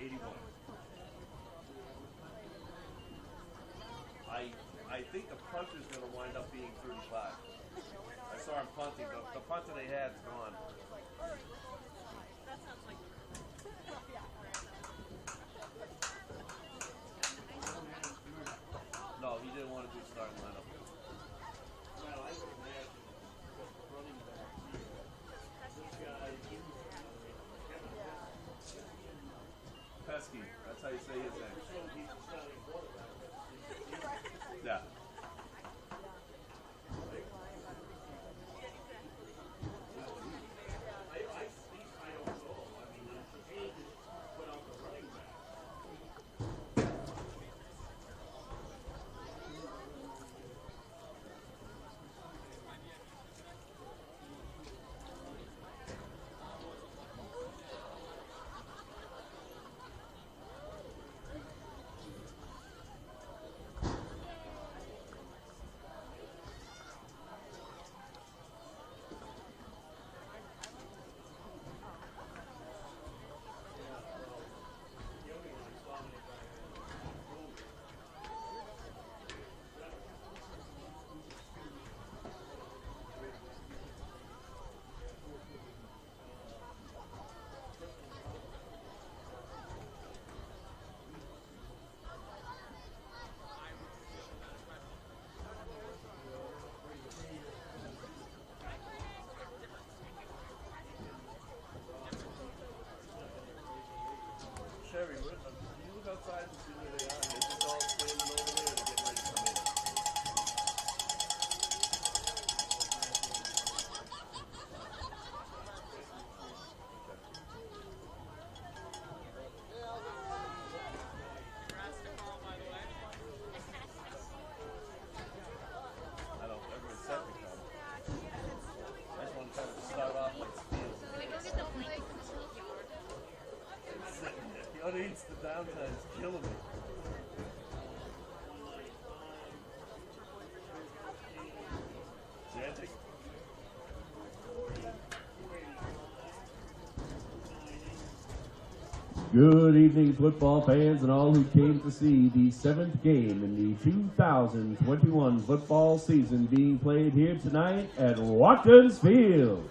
81. I think the punter's going to wind up being 35. I saw him punting. The punter they had is gone. That sounds like. No, he didn't want to do starting lineup. Well, I would imagine running back here. This guy, Pesky, that's how you say his name. so he's the starting quarterback. Yeah. I don't know. I mean, the page is put out the running back. Sherry, can you look outside and see where they are? They just all standing over there and getting ready to come in. I don't ever set the come. I just want to kind of start off like steel. The other eats the downtime is killing me. Gigantic. Good evening, football fans and all who came to see the 7th game in the 2021 football season being played here tonight at Watkins Field.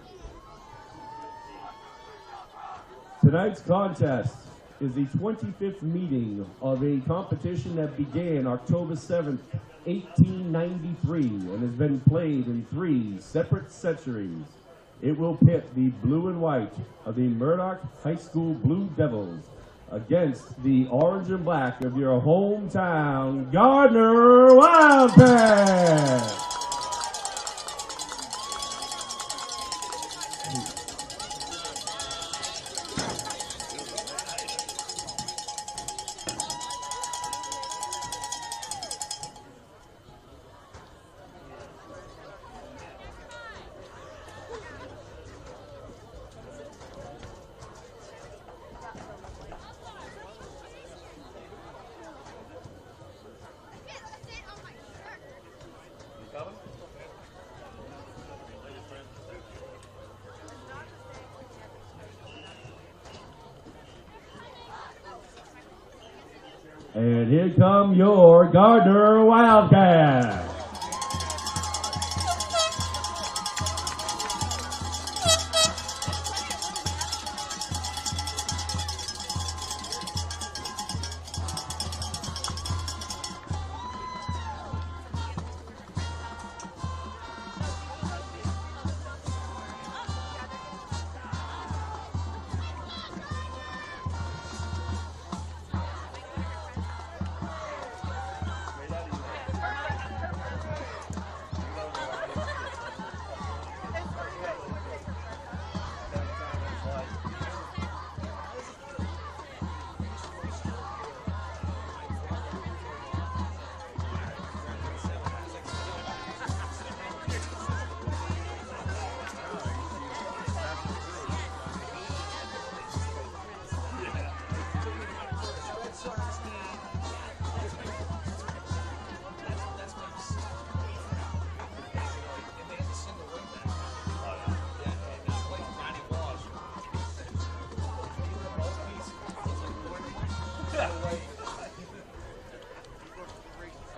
Tonight's contest is the 25th meeting of a competition that began October 7th, 1893, and has been played in 3 separate centuries. It will pit the blue and white of the Murdock High School Blue Devils against the orange and black of your hometown Gardner Wildcats. And here come your Gardner Wildcats.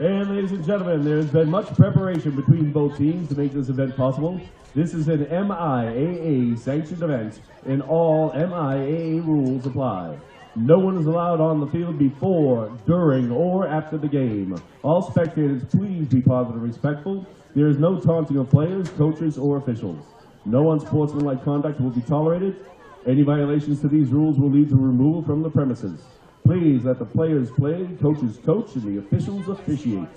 And ladies and gentlemen, there's been much preparation between both teams to make this event possible. This is an MIAA sanctioned event and all MIAA rules apply. No one is allowed on the field before, during, or after the game. All spectators, please be positive and respectful. There is no taunting of players, coaches, or officials. No unsportsmanlike conduct will be tolerated. Any violations to these rules will lead to removal from the premises. Please let the players play, coaches coach, and the officials officiate.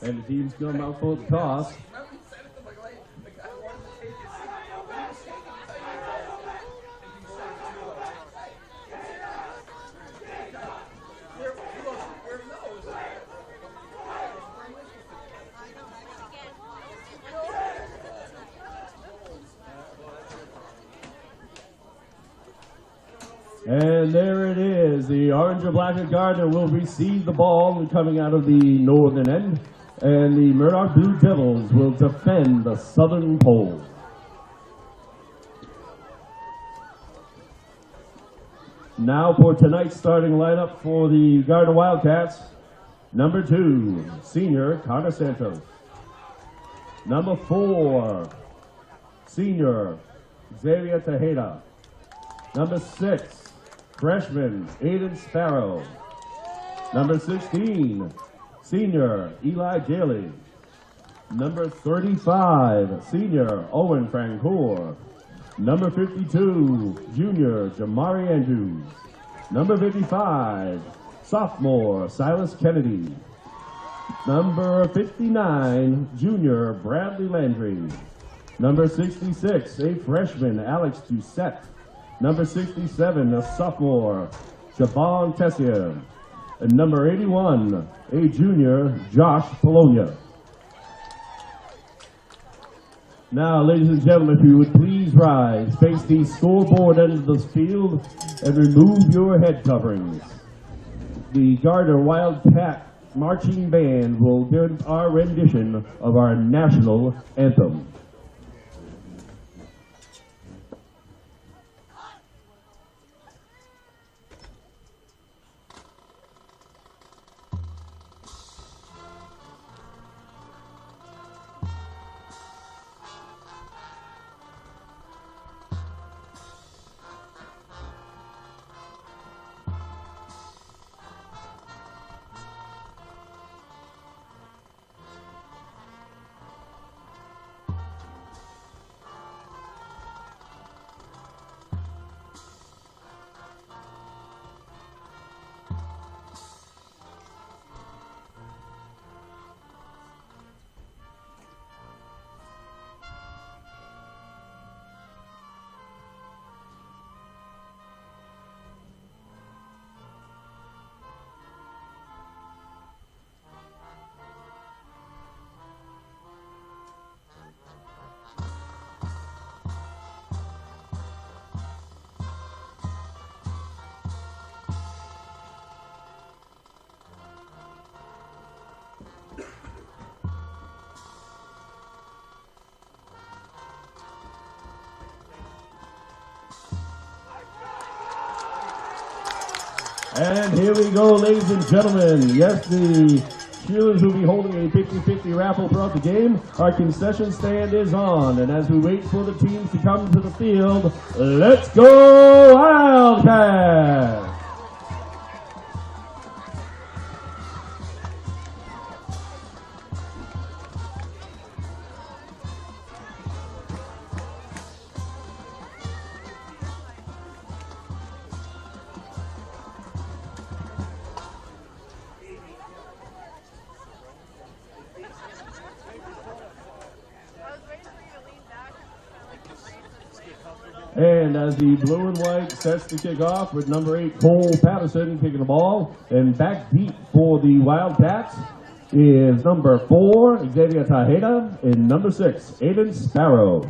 And the teams come out for the toss. And there it is. The orange and black of Gardner will receive the ball coming out of the northern end. And the Murdock Blue Devils will defend the southern pole. Now for tonight's starting lineup for the Gardner Wildcats. Number 2, senior Connor Santos. Number 4, senior Xavier Tejeda. Number 6, freshman Aiden Sparrow. Number 16, senior Eli Daly. Number 35, senior Owen Francoeur. Number 52, junior Jamari Andrews. Number 55, sophomore Silas Kennedy. Number 59, junior Bradley Landry. Number 66, a freshman Alex Doucette. Number 67, a sophomore Siobhan Tessier. And number 81, a junior Josh Polonia. Now, ladies and gentlemen, if you would please rise, face the scoreboard end of the field, and remove your head coverings. The Gardner Wildcat Marching Band will give our rendition of our national anthem. And here we go, ladies and gentlemen. Yes, the cheerleaders will be holding a 50-50 raffle throughout the game. Our concession stand is on. And as we wait for the teams to come to the field, let's go Wildcats! And as the blue and white sets to kick off with number 8, Cole Patterson kicking the ball. And back deep for the Wildcats is number 4, Xavier Tejeda, and number 6, Aiden Sparrow.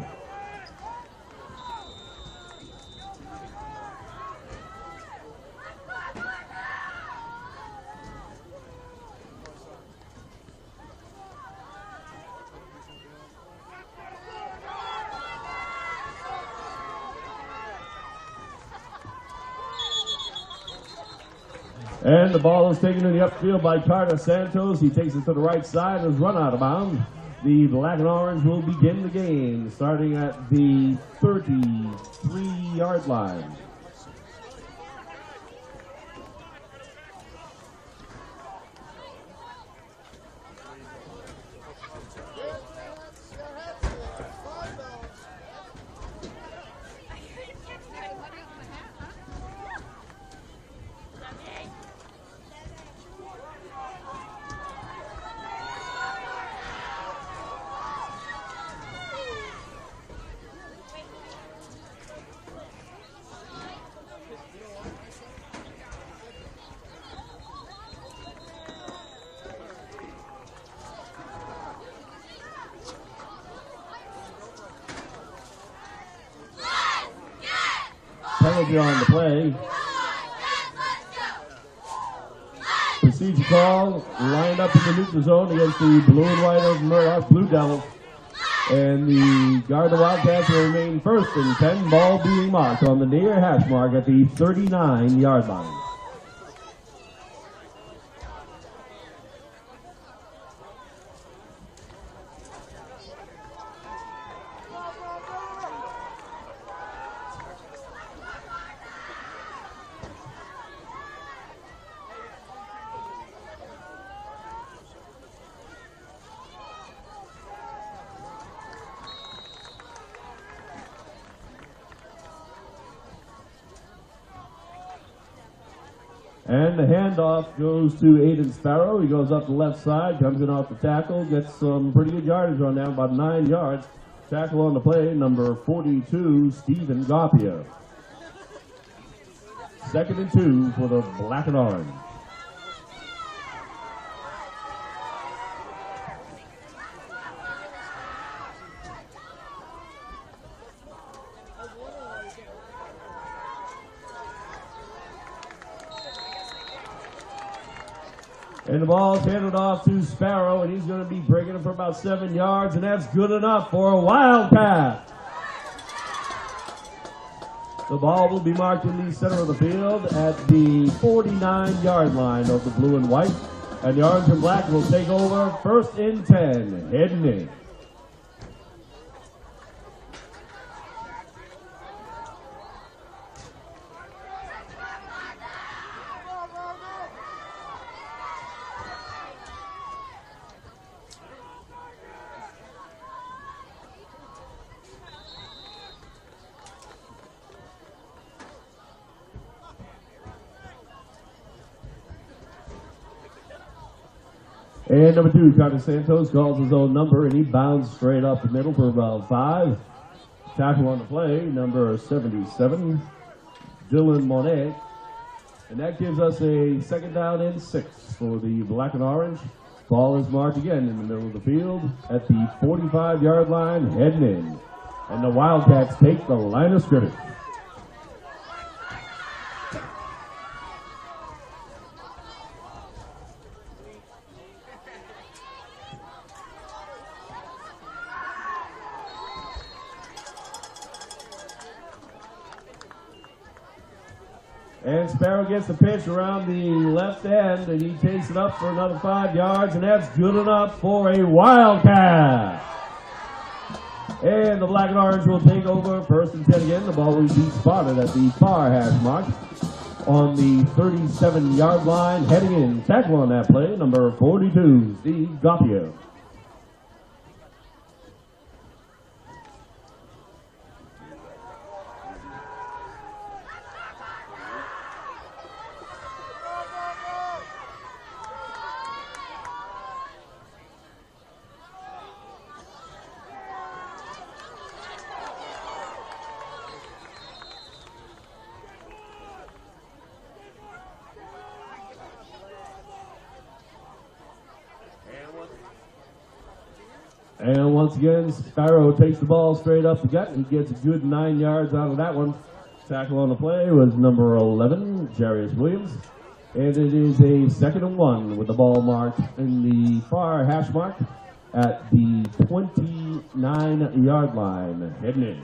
And the ball is taken in the upfield by Carter Santos. He takes it to the right side and is run out of bounds. The black and orange will begin the game starting at the 33-yard line. Penalty on the play. Procedure call, lined up in the neutral zone against the blue and white of Murdock Blue Devils. And the Gardner Wildcats will remain first and 10, ball being marked on the near hash mark at the 39-yard line. And the handoff goes to Aiden Sparrow. He goes up the left side, comes in off the tackle, gets some pretty good yardage on down, about 9 yards. Tackle on the play, number 42, Stephen Garpia. 2nd and 2 for the black and orange. And the ball's handed off to Sparrow, and he's going to be breaking it for about 7 yards, and that's good enough for a Wildcat. The ball will be marked in the center of the field at the 49-yard line of the blue and white, and the orange and black will take over 1st and 10, heading in. And number 2, Carter Santos calls his own number, and he bounds straight up the middle for about 5. Tackle on the play, number 77, Dylan Monet. And that gives us a 2nd down and 6 for the black and orange. Ball is marked again in the middle of the field at the 45-yard line, heading in. And the Wildcats take the line of scrimmage. And Sparrow gets the pitch around the left end, and he takes it up for another 5 yards, and that's good enough for a Wildcat. And the black and orange will take over 1st and 10 again. The ball will be spotted at the far hash mark on the 37-yard line, heading in. Tackle on that play, number 42, Steve Gopio. And once again, Sparrow takes the ball straight up the gut. He gets a good 9 yards out of that one. Tackle on the play was number 11, Jarius Williams. And it is a 2nd and 1 with the ball marked in the far hash mark at the 29-yard line, heading in.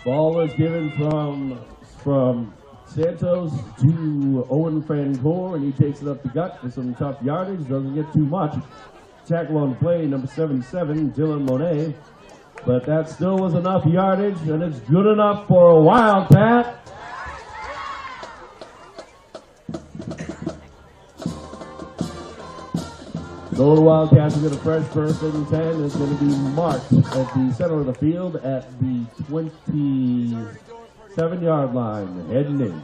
Ball was given from Santos to Owen Francoeur, and he takes it up the gut for some tough yardage. Doesn't get too much. Tackle on play, number 77, Dylan Monet. But that still was enough yardage, and it's good enough for a Wildcat. So the Wildcats will get a fresh first and 10. It's going to be marked at the center of the field at the 27-yard line, heading in.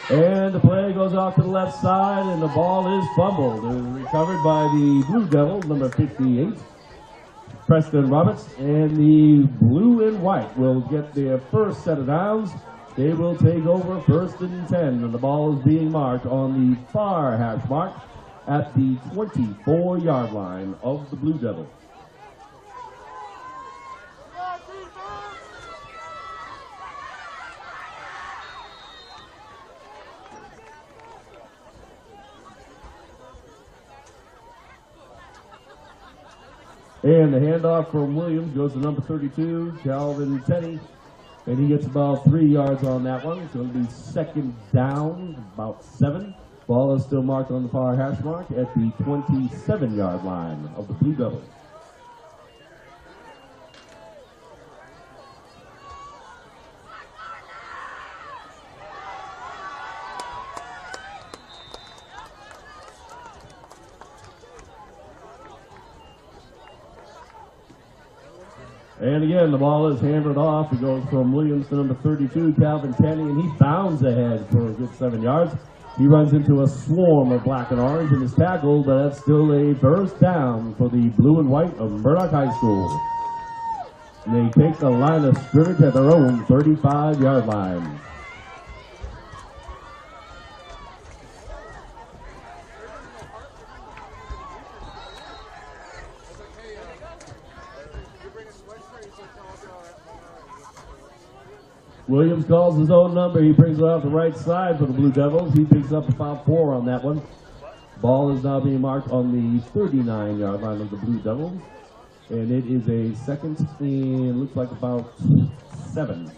And the play goes off to the left side, and the ball is fumbled. It was recovered by the Blue Devils, number 58, Preston Roberts. And the blue and white will get their first set of downs. They will take over first and 10, and the ball is being marked on the far hash mark at the 24-yard line of the Blue Devils. And the handoff from Williams goes to number 32, Calvin Tenney. And he gets about 3 yards on that one. It's going to be second down, about 7. Ball is still marked on the far hash mark at the 27-yard line of the Blue Devils. And again, the ball is handed off. It goes from Williams to number 32, Calvin Tenney, and he bounds ahead for a good 7 yards. He runs into a swarm of black and orange and is tackled, but that's still a first down for the blue and white of Murdock High School. And they take the line of scrimmage at their own 35-yard line. Williams calls his own number. He brings it off the right side for the Blue Devils. He picks up about 4 on that one. Ball is now being marked on the 39-yard line of the Blue Devils. And it is a second and looks like about 7.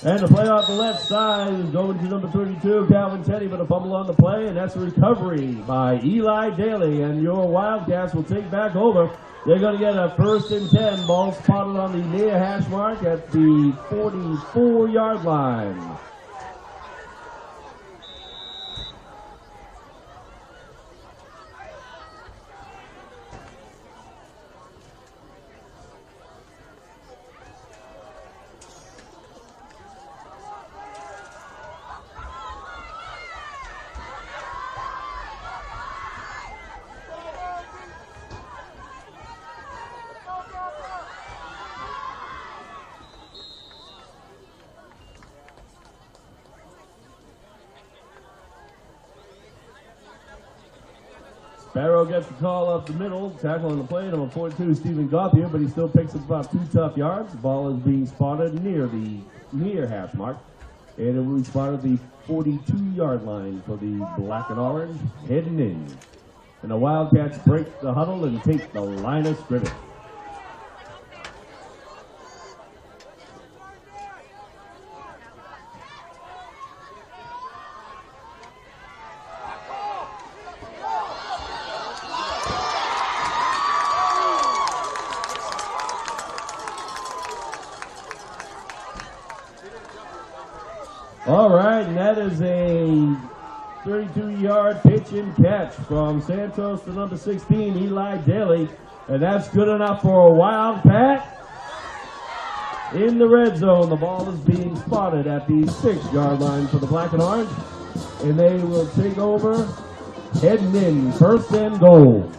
And the play off the left side is going to number 32, Calvin Teddy, but a fumble on the play, and that's a recovery by Eli Daly. And your Wildcats will take back over. They're going to get a first and 10. Ball spotted on the near hash mark at the 44-yard line. Barrow gets the call up the middle, tackle on the play, number 42, Stephen Gauthier, but he still picks up about 2 tough yards. The ball is being spotted near hash mark, and it will be spotted the 42-yard line for the black and orange, heading in. And the Wildcats break the huddle and take the line of scrimmage. All right, and that is a 32-yard pitch and catch from Santos to number 16, Eli Daly. And that's good enough for a Wildcat. In the red zone, the ball is being spotted at the 6-yard line for the black and orange. And they will take over, heading in, first and goal.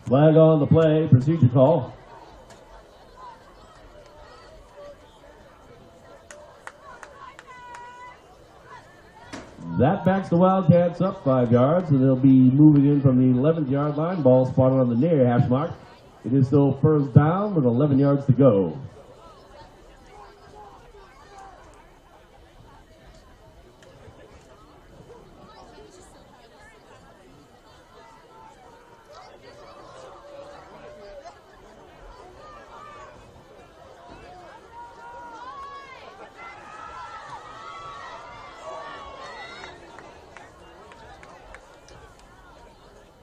Flag on the play, procedure call. That backs the Wildcats up 5 yards, and they'll be moving in from the 11th-yard line. Ball spotted on the near hash mark. It is still first down with 11 yards to go.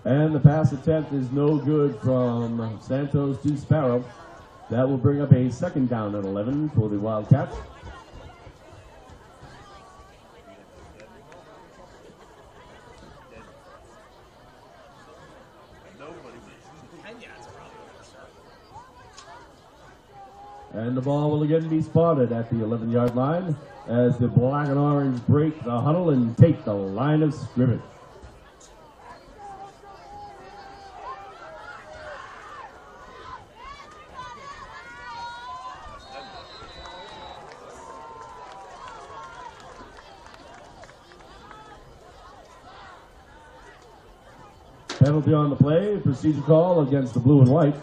And the pass attempt is no good from Santos to Sparrow. That will bring up a second down at 11 for the Wildcats. And the ball will again be spotted at the 11-yard line as the black and orange break the huddle and take the line of scrimmage. Penalty on the play, procedure call against the blue and white.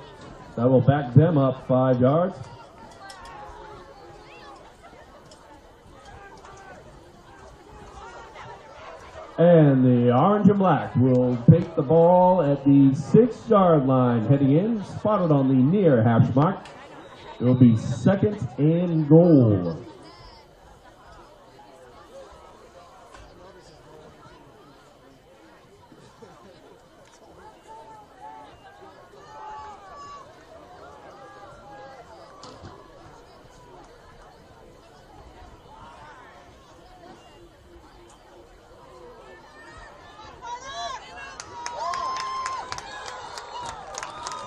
That will back them up 5 yards. And the orange and black will take the ball at the 6-yard line, heading in, spotted on the near hash mark. It will be second and goal.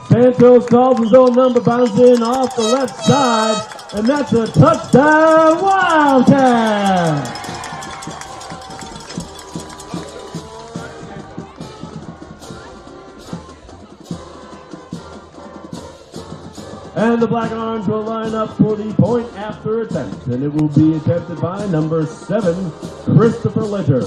Santos calls his own number, bouncing off the left side, and that's a touchdown, Wildcat! And the black and orange will line up for the point after attempt, and it will be attempted by number 7, Christopher Ledger.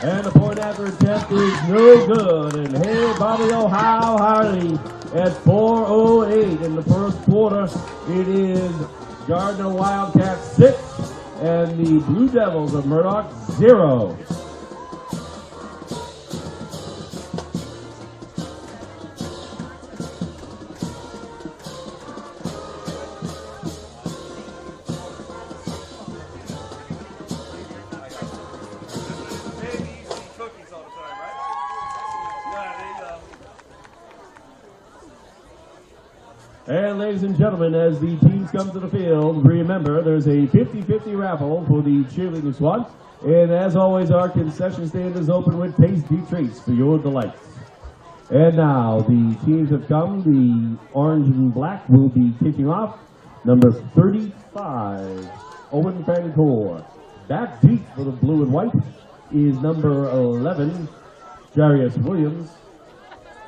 And the point after attempt is no good. And hey, Bobby Ohio Hardy at 4:08 in the first quarter. It is Gardner Wildcats 6 and the Blue Devils of Murdock 0. And ladies and gentlemen, as the teams come to the field, remember there's a 50-50 raffle for the cheerleading squad. And as always, our concession stand is open with tasty treats for your delights. And now the teams have come. The orange and black will be kicking off. Number 35, Owen Fancourt. Back deep for the blue and white is number 11, Jarius Williams.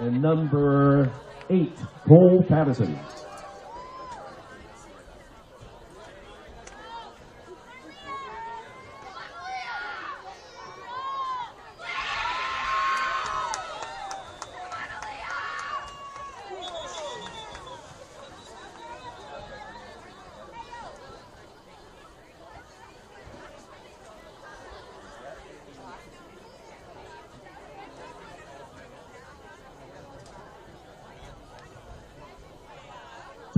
And number 8, Cole Patterson.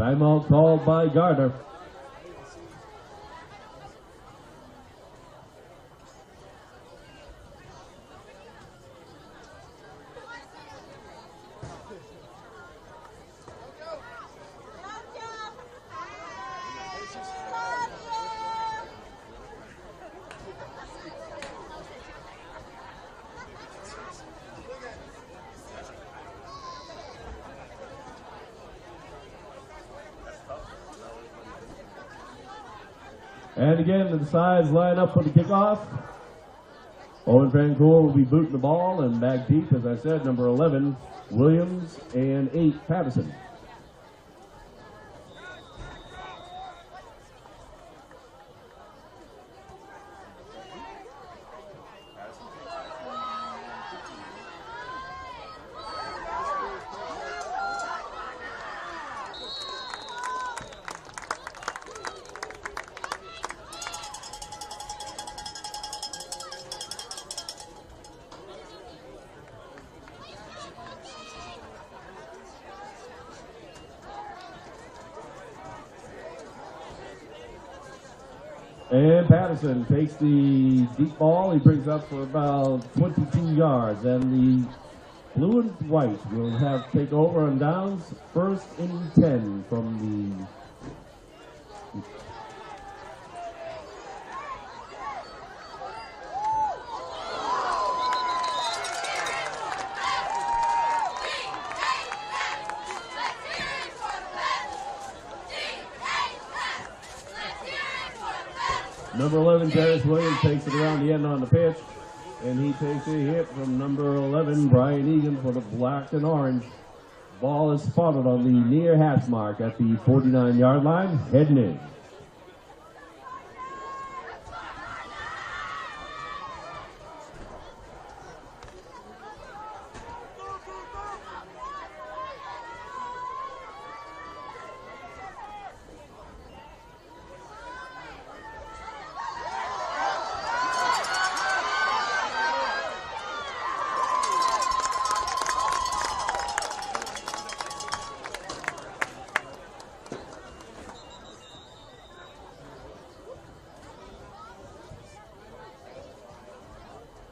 Timeout called by Gardner. And again, the sides line up for the kickoff. Owen Fancourt will be booting the ball, and back deep, as I said, number 11, Williams, and 8, Patterson. And Patterson takes the deep ball. He brings up for about 22 yards. And the blue and white will have take over on downs. 1st and 10 from the Number 11, Darius Williams, takes it around the end on the pitch, and he takes a hit from number 11, Brian Egan, for the black and orange. Ball is spotted on the near hash mark at the 49-yard line, heading in.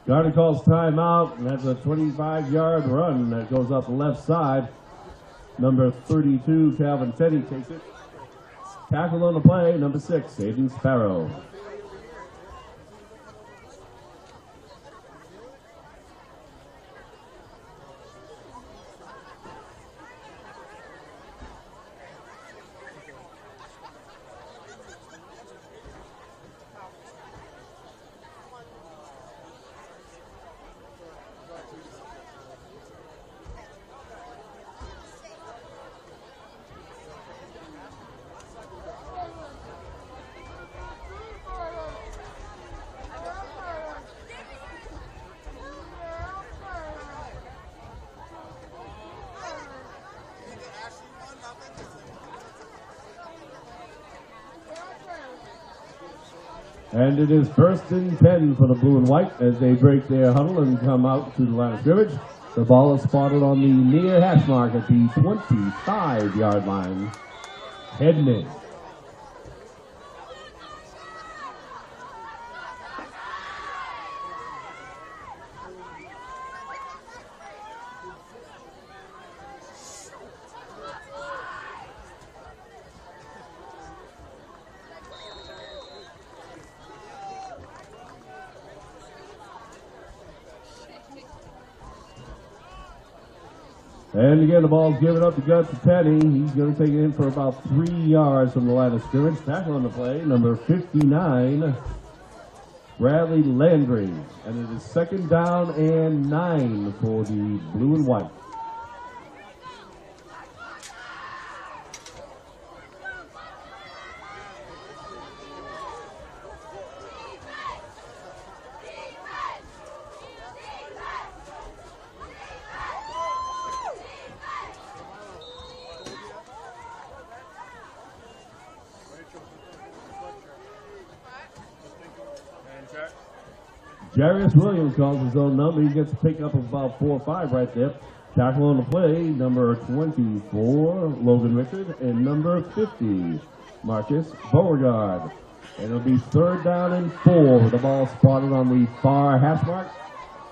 Gardner calls timeout, and that's a 25-yard run that goes up the left side. Number 32, Calvin Teddy, takes it. Tackle on the play, number 6, Aiden Sparrow. And it is 1st and 10 for the blue and white as they break their huddle and come out to the line of scrimmage. The ball is spotted on the near hash mark at the 25-yard line, heading in. And again, the ball's given up to Gus Teddy. He's going to take it in for about 3 yards from the line of scrimmage. Tackle on the play, number 59, Bradley Landry. And it is 2nd down and 9 for the blue and white. Jarius Williams calls his own number. He gets a pickup of about 4 or 5 right there. Tackle on the play, number 24, Logan Richard, and number 50, Marcus Beauregard. And it'll be 3rd down and 4 with the ball spotted on the far hash mark.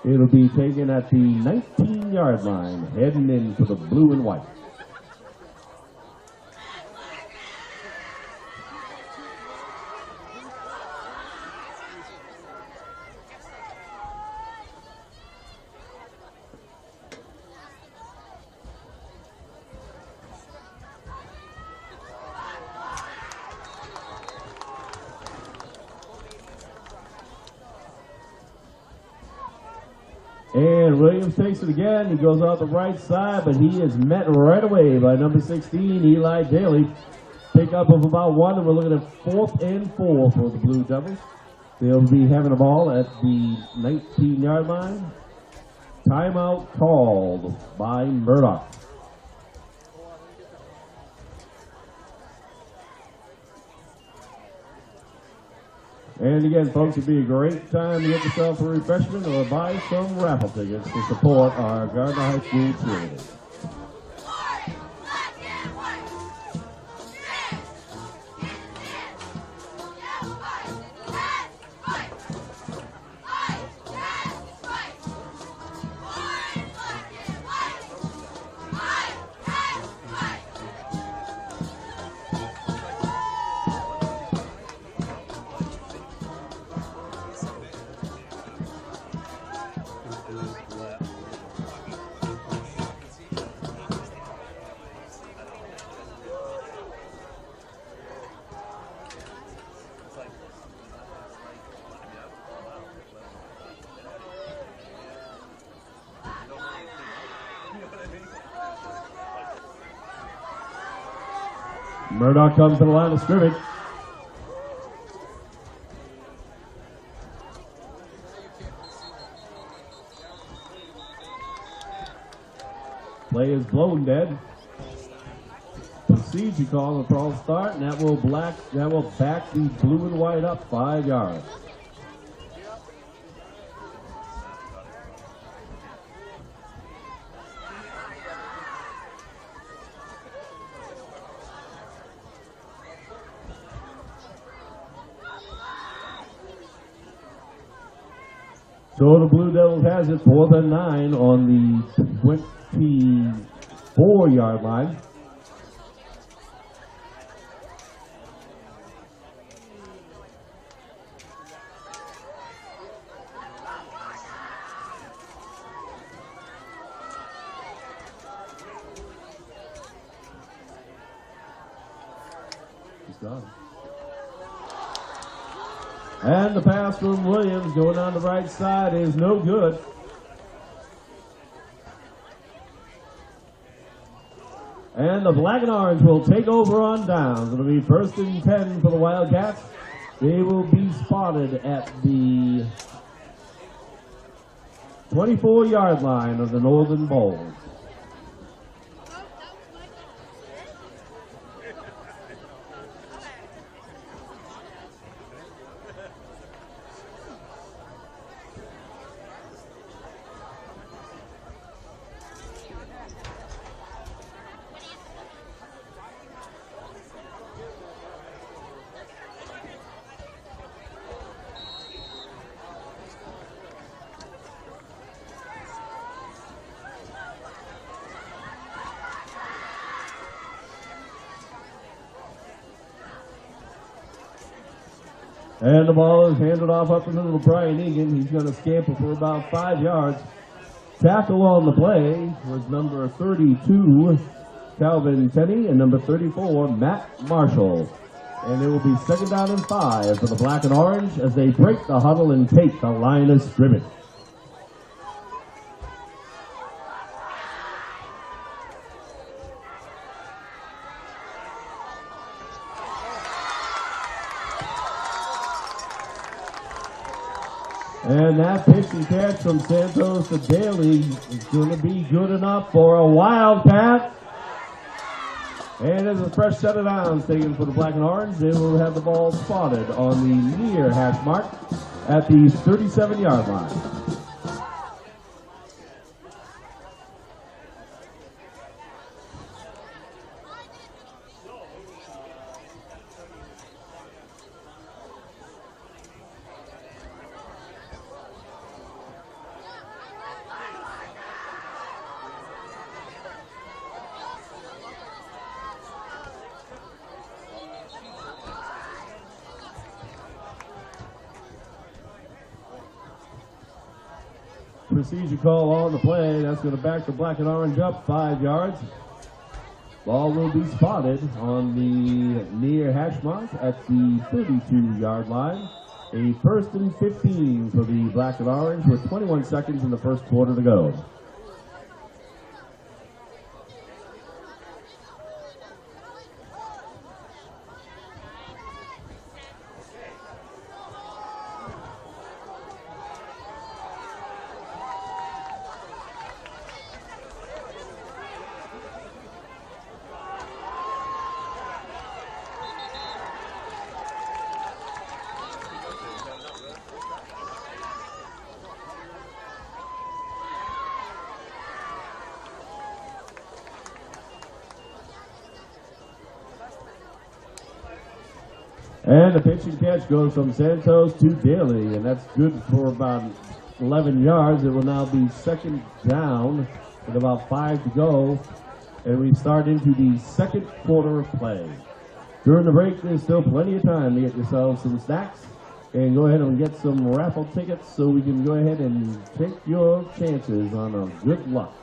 It'll be taken at the 19-yard line, heading into the blue and white. And Williams takes it again. He goes out the right side, but he is met right away by number 16, Eli Daly. Pickup of about 1, and we're looking at 4th and 4 for the Blue Devils. They'll be having the ball at the 19-yard line. Timeout called by Murdock. And again, folks, it'd be a great time to get yourself a refreshment or buy some raffle tickets to support our Gardner High School cheerleaders. Murdock comes to the line of scrimmage. Play is blown dead. Procedure call the false start, and that will back the blue and white up 5 yards. So the Blue Devils has it 4th and 9 on the 24-yard line. He's gone. And the pass from Williams going on the right side is no good. And the black and orange will take over on downs. It'll be 1st and 10 for the Wildcats. They will be spotted at the 24-yard line of the Northern Bowl. And the ball is handed off up in the middle of Brian Egan. He's going to scamper for about 5 yards. Tackle on the play was number 32, Calvin Tenney, and number 34, Matt Marshall. And it will be 2nd down and 5 for the black and orange as they break the huddle and take the line of scrimmage. And that pitch and catch from Santos to Daly is going to be good enough for a Wildcat. And as a fresh set of downs taken for the black and orange, they will have the ball spotted on the near hash mark at the 37-yard line. procedure call on the play. That's going to back the black and orange up 5 yards. Ball will be spotted on the near hash mark at the 32-yard line. A first and 15 for the black and orange with 21 seconds in the first quarter to go. And the pitch and catch goes from Santos to Daly, and that's good for about 11 yards. It will now be second down with about 5 to go, and we start into the second quarter of play. During the break, there's still plenty of time to get yourselves some snacks and go ahead and get some raffle tickets so we can go ahead and take your chances on a good luck.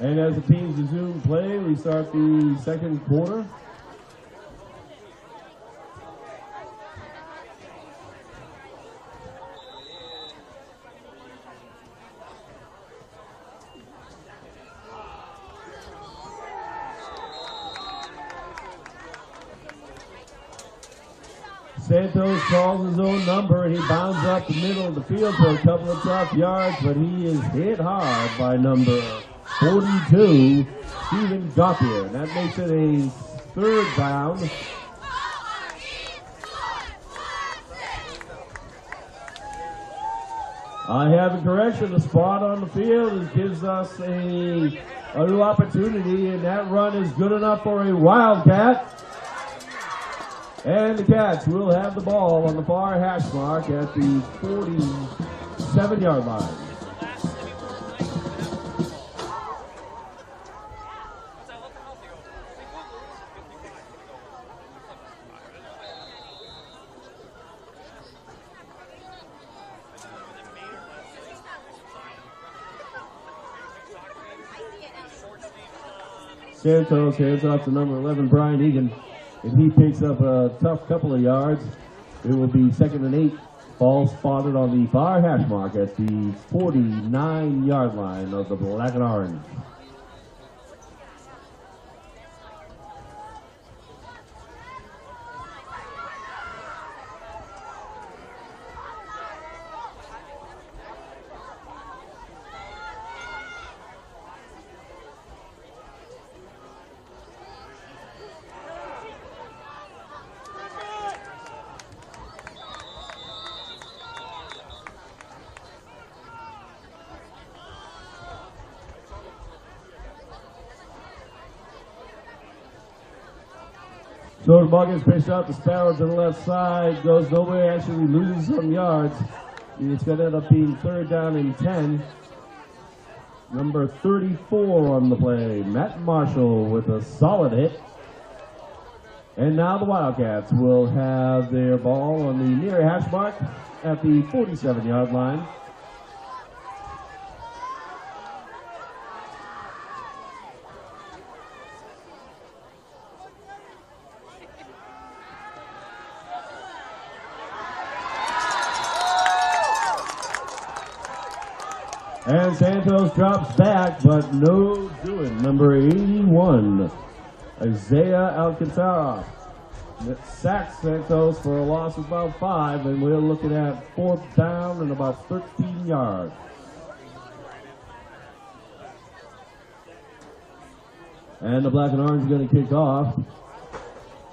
And as the teams resume play, we start the second quarter. Santos calls his own number, and he bounds up the middle of the field for a couple of tough yards, but he is hit hard by number 42, Stephen Gauthier. That makes it a third down. I have a correction. The spot on the field gives us a new opportunity, and that run is good enough for a Wildcat. And the Cats will have the ball on the far hash mark at the 47-yard line. Santos hands off to number 11, Brian Egan, and he picks up a tough couple of yards. It will be 2nd and 8. Ball spotted on the far hash mark at the 49-yard line of the black and orange. So the ball gets pitched out to Sparrow to the left side, goes nowhere, actually loses some yards. It's going to end up being 3rd down and 10. Number 34 on the play, Matt Marshall with a solid hit. And now the Wildcats will have their ball on the near hash mark at the 47-yard line. And Santos drops back, but no doing. Number 81, Isaiah Alcantara. Sacks Santos for a loss of about 5, and we're looking at 4th down and about 13 yards. And the black and orange are going to kick off.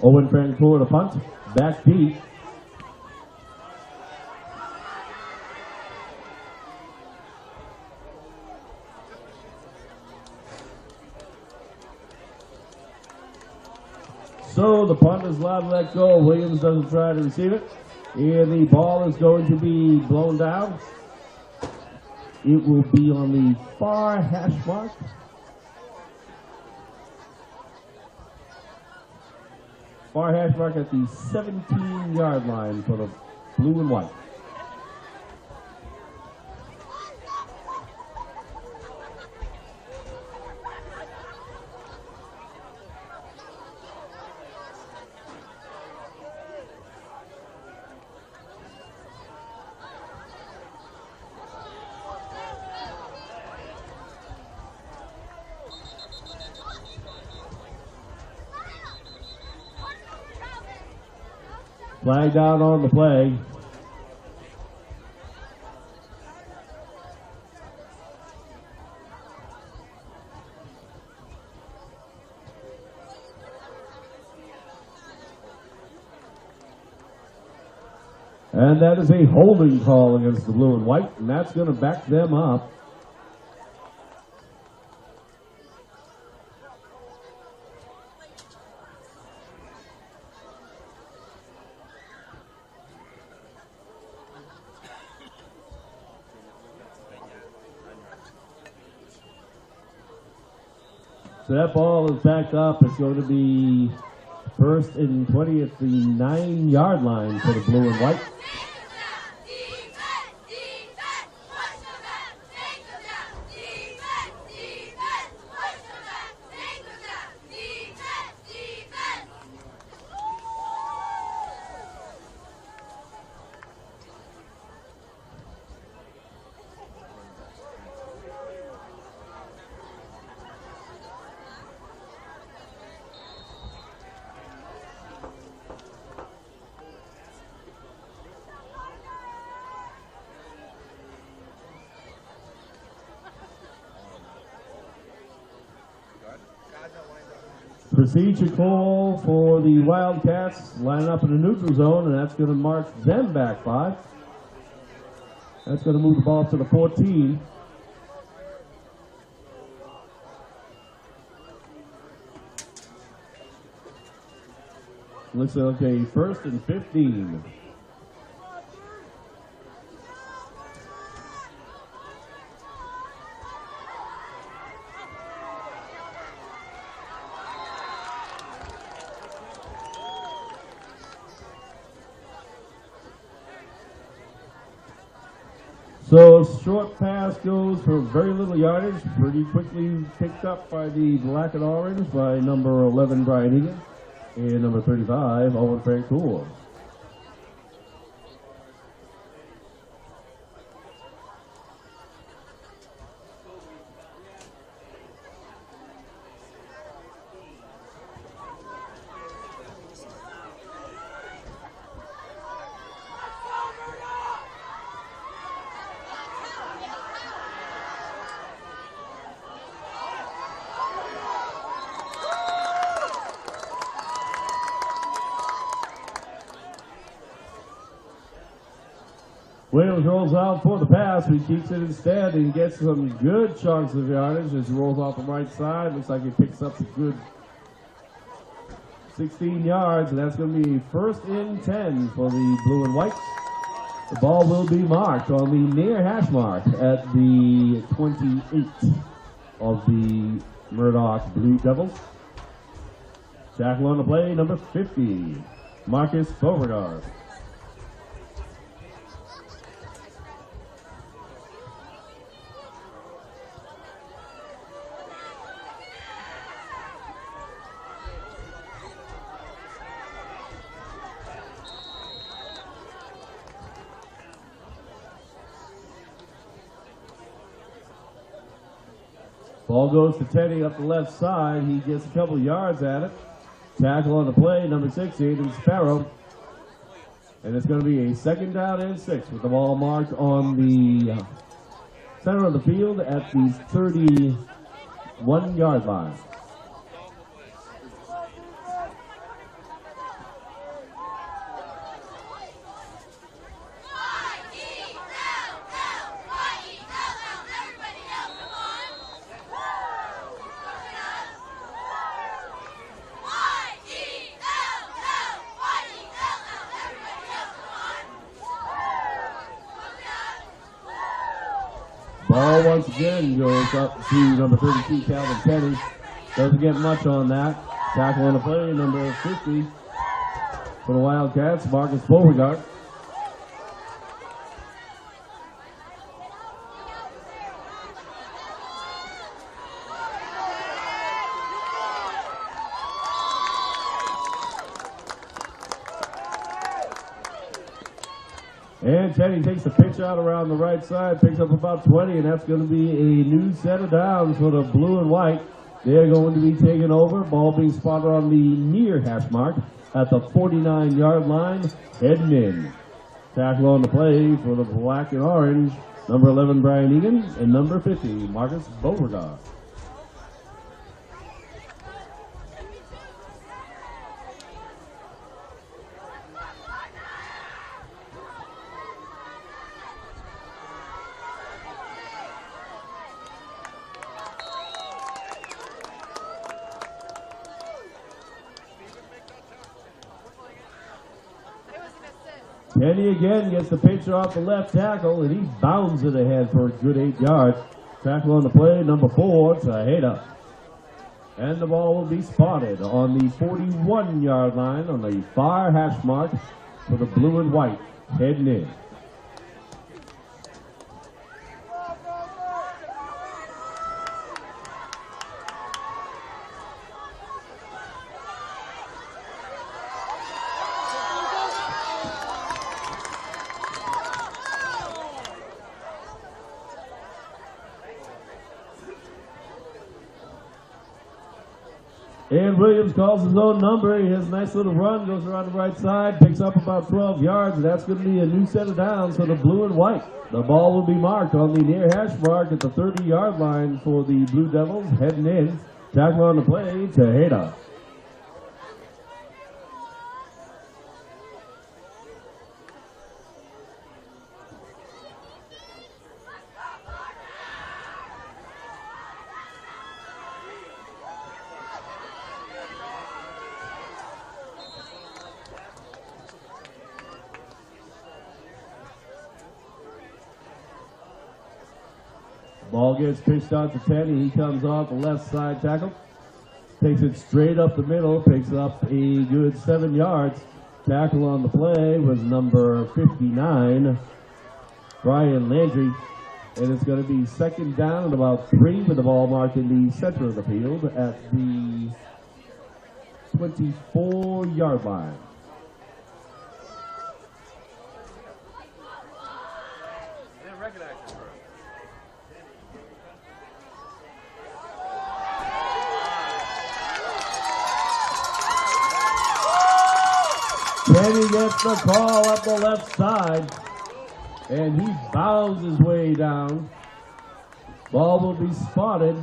Owen Francoeur to punt. Back deep. So the punt is allowed to let go. Williams doesn't try to receive it. And the ball is going to be blown down. It will be on the far hash mark. Far hash mark at the 17-yard line for the blue and white. Flag down on the play. And that is a holding call against the blue and white, and that's going to back them up. So that ball is backed up. It's going to be first and 20 at the 9-yard line for the blue and white. Procedure call for the Wildcats, lining up in the neutral zone, and that's going to march them back 5. That's going to move the ball to the 14. Looks like a first and 15. So short pass goes for very little yardage, pretty quickly picked up by the black and orange by number 11, Brian Egan, and number 35, Owen Francoeur. Williams rolls out for the pass. He keeps it instead and gets some good chunks of yardage as he rolls off the right side. Looks like he picks up a good 16 yards, and that's going to be first and 10 for the blue and white. The ball will be marked on the near hash mark at the 28 of the Murdock Blue Devils. Tackle on the play, number 50, Marcus Beauregard. Ball goes to Teddy up the left side. He gets a couple yards at it. Tackle on the play, number 6, Aiden Sparrow. And it's going to be a second down and 6 with the ball marked on the center of the field at the 31-yard line. ball once again goes up to number 32, Calvin Kenny. Doesn't get much on that. Tackle on the play, number 50 for the Wildcats, Marcus Beauregard. And Teddy takes the pitch out around the right side, picks up about 20, and that's going to be a new set of downs for the blue and white. They're going to be taken over. Ball being spotted on the near hash mark at the 49-yard line, heading in. Tackle on the play for the black and orange, number 11, Brian Egan, and number 50, Marcus Beauregard. Kenny again gets the pitch off the left tackle, and he bounds it ahead for a good 8 yards. Tackle on the play, number 4, Taheda. And the ball will be spotted on the 41-yard line on the far hash mark for the blue and white, heading in. And Williams calls his own number. He has a nice little run, goes around the right side, picks up about 12 yards, and that's going to be a new set of downs for the blue and white. The ball will be marked on the near hash mark at the 30-yard line for the Blue Devils, heading in. Tackle on the play, Taheda. Ball gets pitched out to Teddy. He comes off the left side tackle. Takes it straight up the middle. Picks up a good 7 yards. Tackle on the play was number 59, Brian Landry. And it's going to be second down and about 3 with the ball marked in the center of the field at the 24-yard line. Kenny gets the call up the left side, and he bows his way down. Ball will be spotted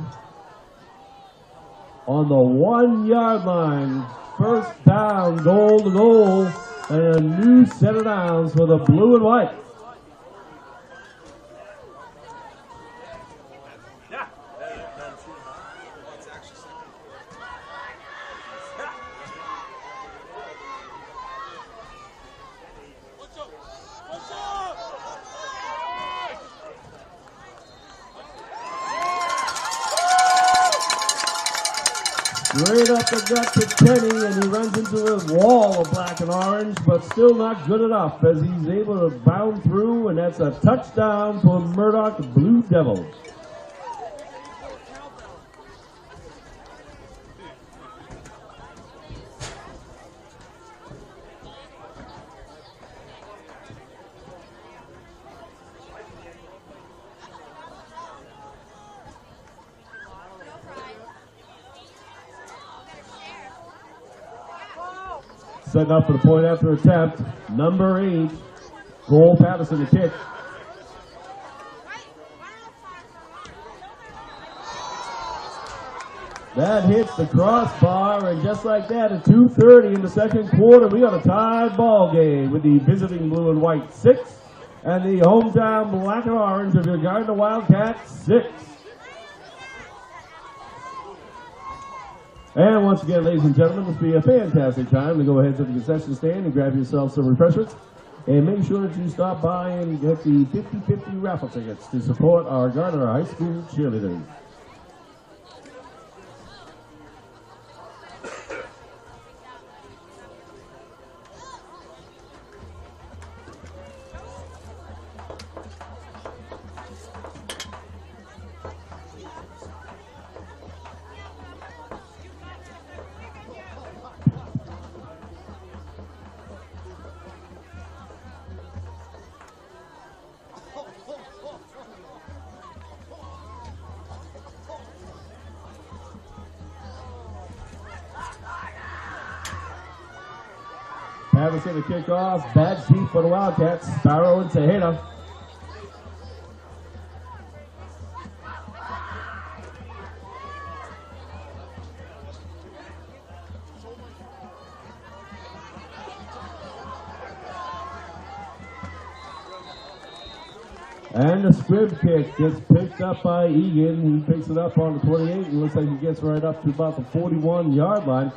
on the 1-yard line. First down, goal to goal, and a new set of downs for the blue and white. Straight up the gut to Kenny, and he runs into a wall of black and orange, but still not good enough as he's able to bound through, and that's a touchdown for Murdock Blue Devils. Setting up for the point after attempt, number 8, Cole Patterson to kick. That hits the crossbar, and just like that, at 2:30 in the second quarter, we got a tied ball game with the visiting blue and white 6 and the hometown black and orange of your Gardner Wildcats 6. And once again, ladies and gentlemen, this will be a fantastic time to go ahead to the concession stand and grab yourself some refreshments. And make sure that you stop by and get the 50-50 raffle tickets to support our Gardner High School cheerleaders. Patterson to kick off. Bad deep for the Wildcats. Sparrow and Tejeda. And the squib kick gets picked up by Egan. He picks it up on the 28 and looks like he gets right up to about the 41-yard line.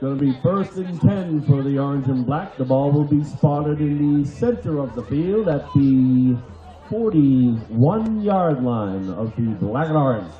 Going to be 1st and 10 for the orange and black. The ball will be spotted in the center of the field at the 41-yard line of the black and orange.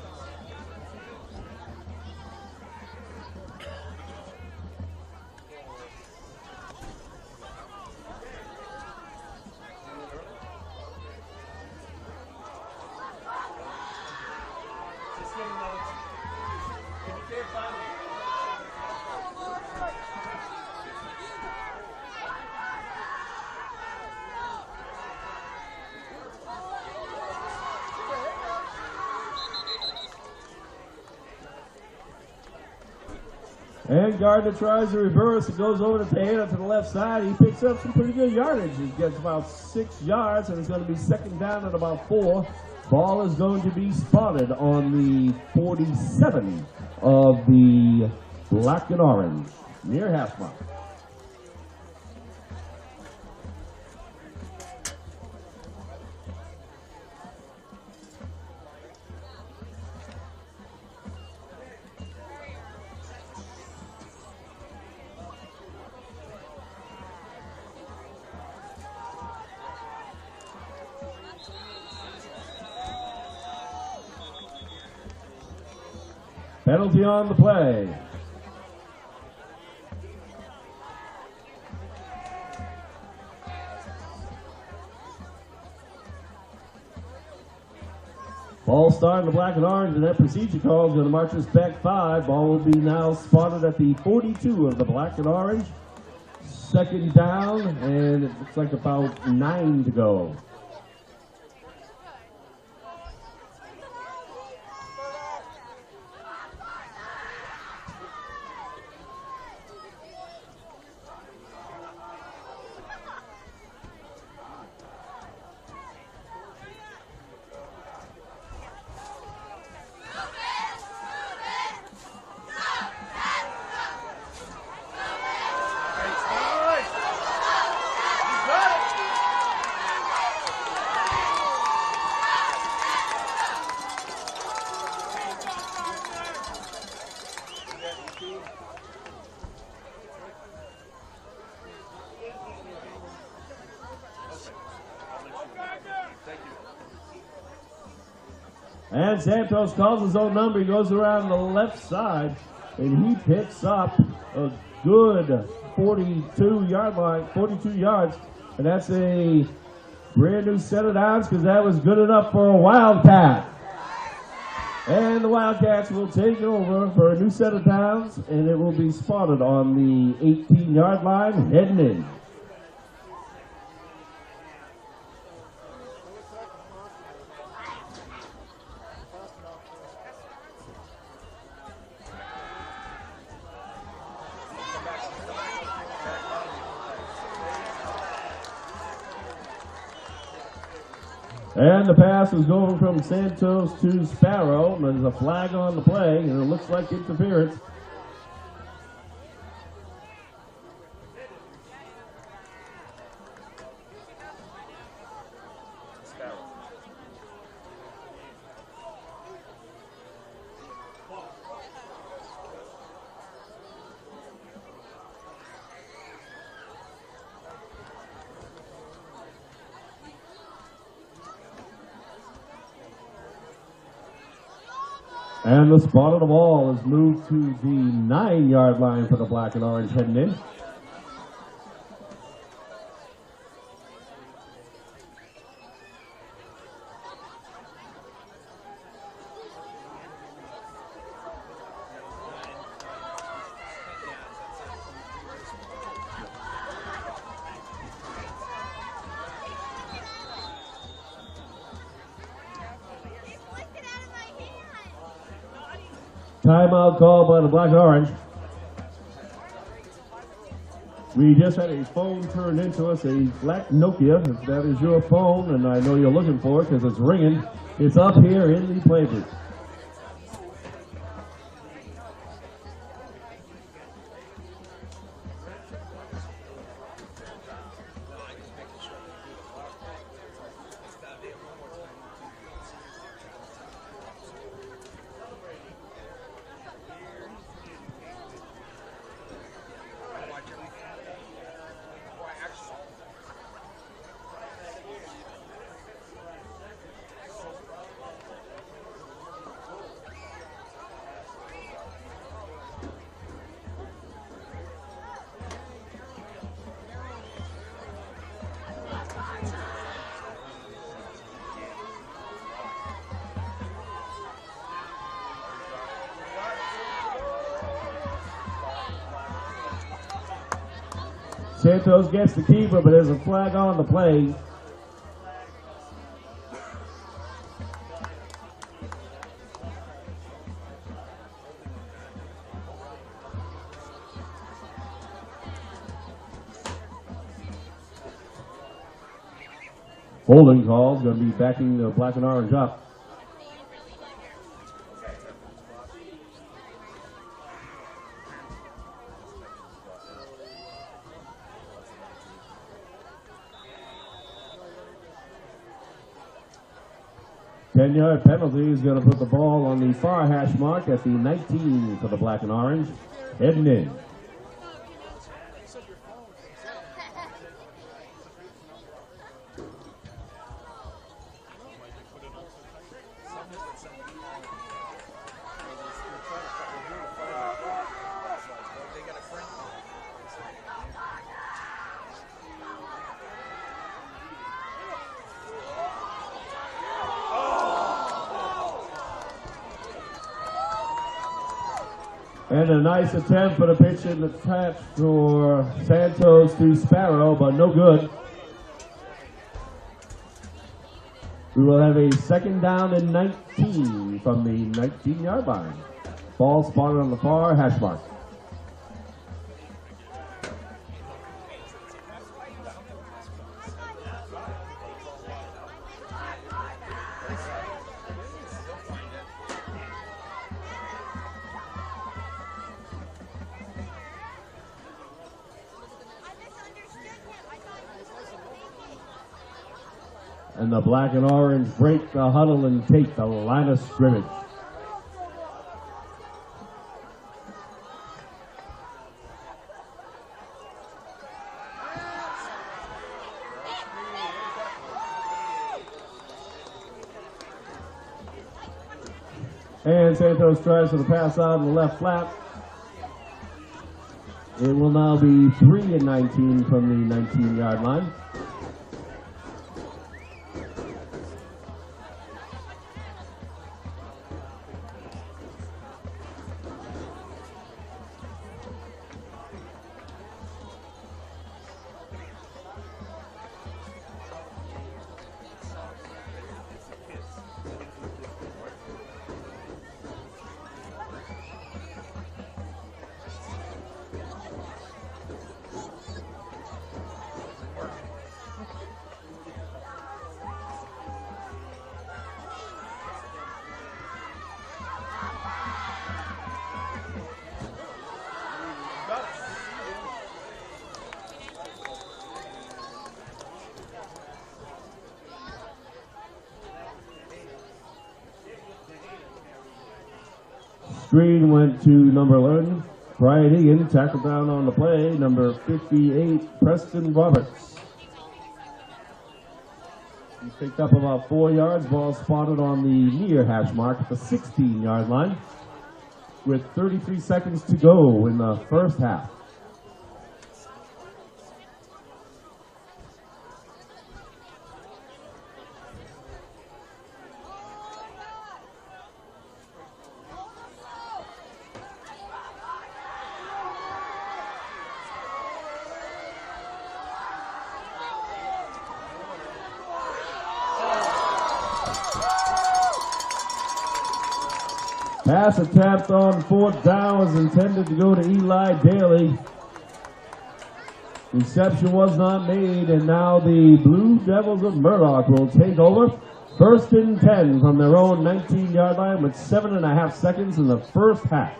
And Gardner tries to reverse. It goes over to Tejeda to the left side. He picks up some pretty good yardage. He gets about 6 yards, and it's going to be 2nd down at about 4. Ball is going to be spotted on the 47 of the black and orange, near half mile. Penalty on the play. Ball starting the black and orange, and that procedure call is going to march us back 5. Ball will be now spotted at the 42 of the black and orange. 2nd down, and it looks like about 9 to go. And Santos calls his own number. He goes around the left side, and he picks up a good 42 yards. And that's a brand new set of downs because that was good enough for a Wildcat. And the Wildcats will take over for a new set of downs, and it will be spotted on the 18-yard line heading in. And the pass is going from Santos to Sparrow. There's a flag on the play, and it looks like interference. And the spot of the ball is moved to the 9-yard line for the black and orange heading in. Timeout call by the black and orange. We just had a phone turned into us, a black Nokia. If that is your phone, and I know you're looking for it because it's ringing. It's up here in the play booth. Santos gets the keeper, but there's a flag on the play. Holding call is going to be backing the black and orange up. Ten-yard penalty is going to put the ball on the far hash mark at the 19 for the black and orange. Heading in. And a nice attempt for the pitch in the catch for Santos to Sparrow, but no good. We will have a second down and 19 from the 19-yard line. Ball spotted on the far hash mark. And the black and orange break the huddle and take the line of scrimmage. And Santos tries for the pass out in the left flat. It will now be 3 and 19 from the 19-yard line. Screen went to number 11, Brian Egan, tackled down on the play, number 58, Preston Roberts. Picked up about 4 yards. Ball spotted on the near hash mark at the 16-yard line with 33 seconds to go in the first half. Pass attempt on 4th down was intended to go to Eli Daly. Reception was not made, and now the Blue Devils of Murdock will take over. 1st and 10 from their own 19-yard line with 7.5 seconds in the first half.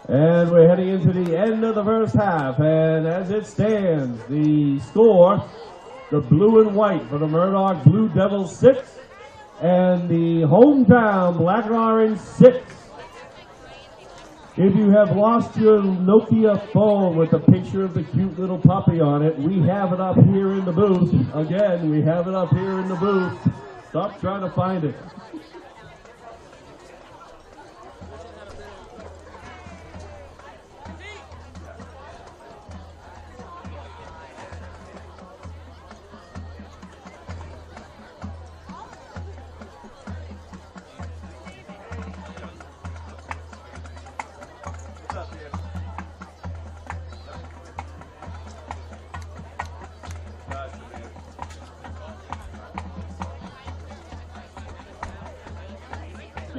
And we're heading into the end of the first half, and as it stands, the score, the blue and white for the Murdock Blue Devils 6, and the hometown Black and Orange 6. If you have lost your Nokia phone with a picture of the cute little puppy on it, we have it up here in the booth. Again, we have it up here in the booth. Stop trying to find it.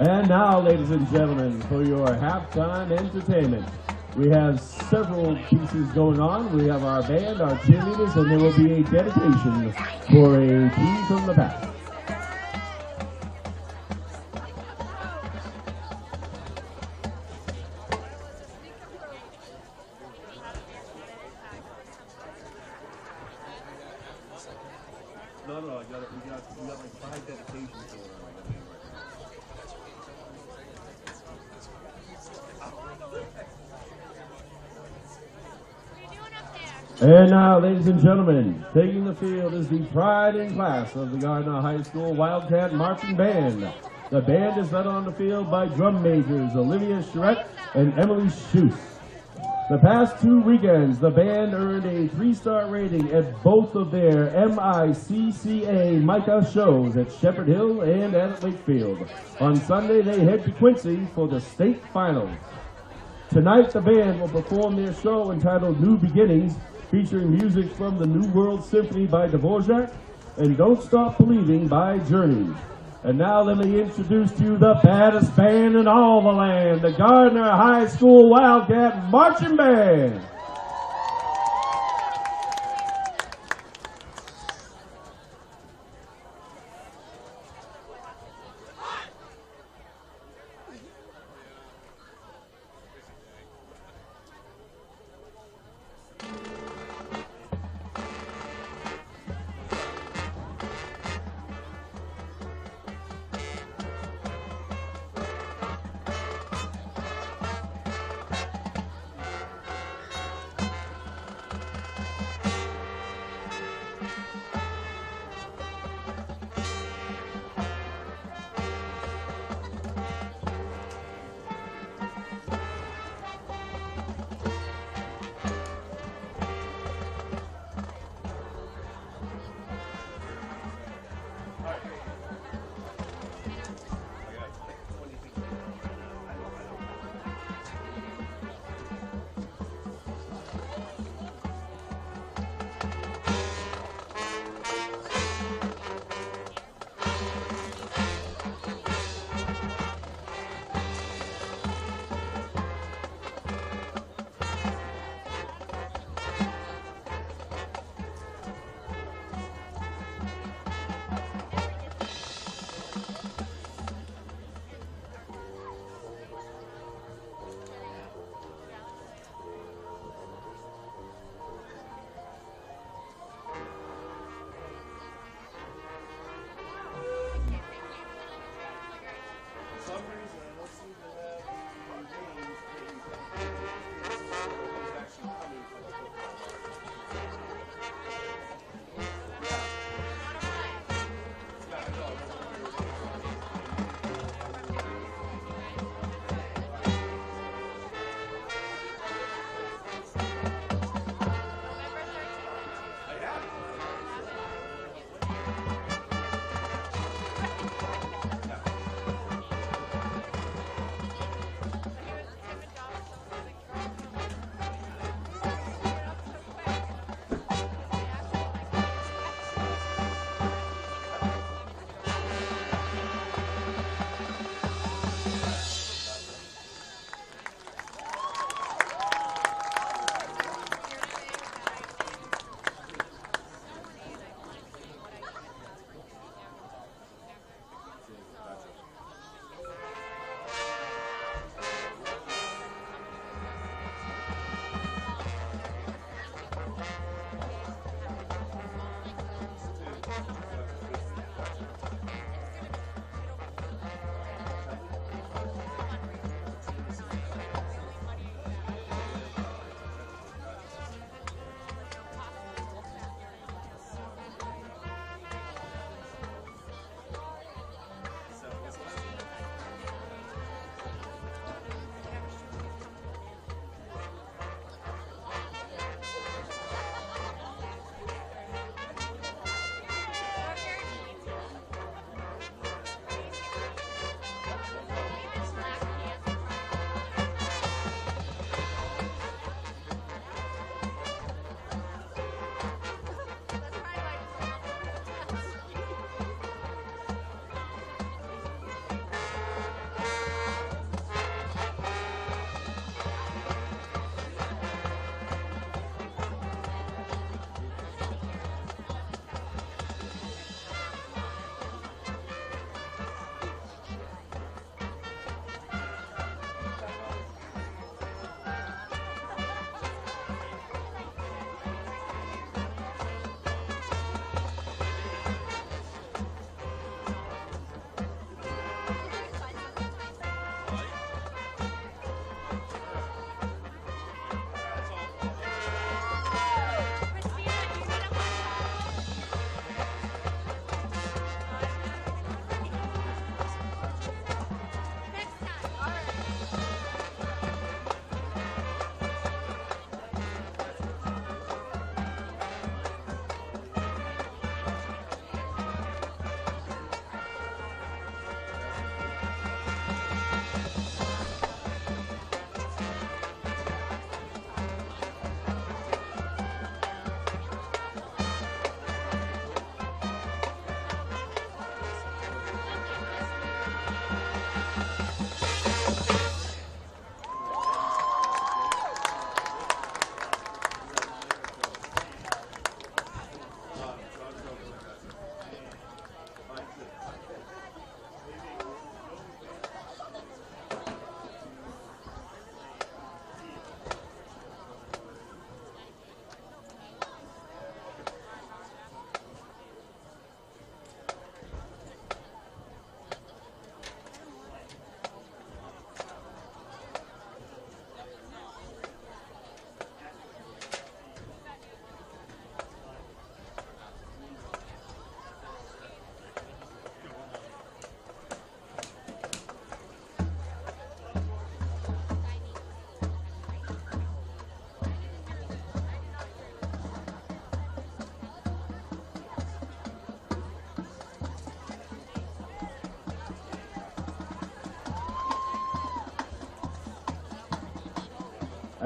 And now, ladies and gentlemen, for your halftime entertainment, we have several pieces going on. We have our band, our cheerleaders, and there will be a dedication for a team from the past. No, I got it. We got like 5 dedications for it. And now, ladies and gentlemen, taking the field is the pride in class of the Gardner High School Wildcat Marching Band. The band is led on the field by drum majors Olivia Charette and Emily Schuss. The past 2 weekends, the band earned a 3-star rating at both of their MICCA MICA shows at Shepherd Hill and at Wakefield. On Sunday, they head to Quincy for the state finals. Tonight, the band will perform their show entitled New Beginnings, featuring music from the New World Symphony by Dvorak and Don't Stop Believing by Journey. And now let me introduce to you the baddest band in all the land, the Gardner High School Wildcat Marching Band.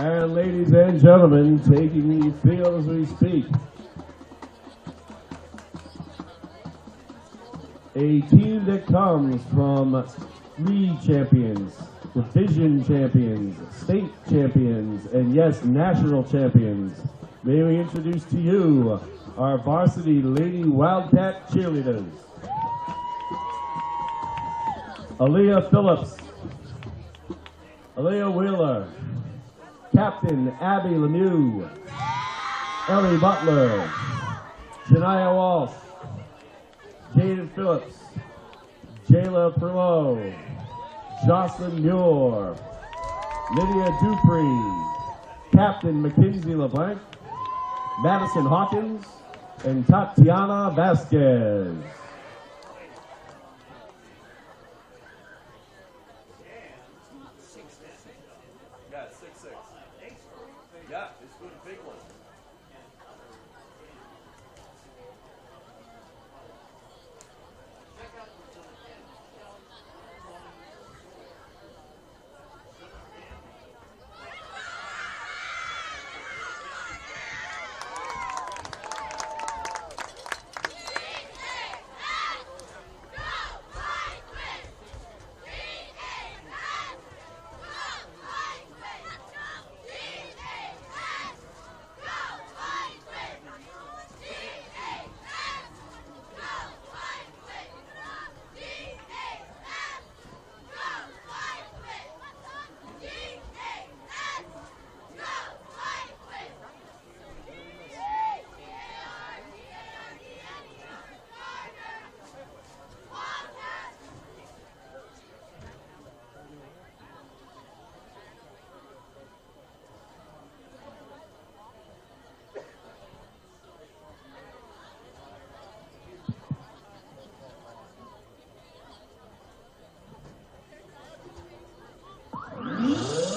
And ladies and gentlemen, taking the field as we speak, a team that comes from league champions, division champions, state champions, and yes, national champions. May we introduce to you our Varsity Lady Wildcat cheerleaders. Aaliyah Phillips, Aaliyah Wheeler, Captain Abby Lemieux, Ellie Butler, Shania Walsh, Jaden Phillips, Jayla Perlow, Jocelyn Muir, Lydia Dupree, Captain Mackenzie LeBlanc, Madison Hawkins, and Tatiana Vasquez. Yeah, 6'6". Yeah, it's good, big one.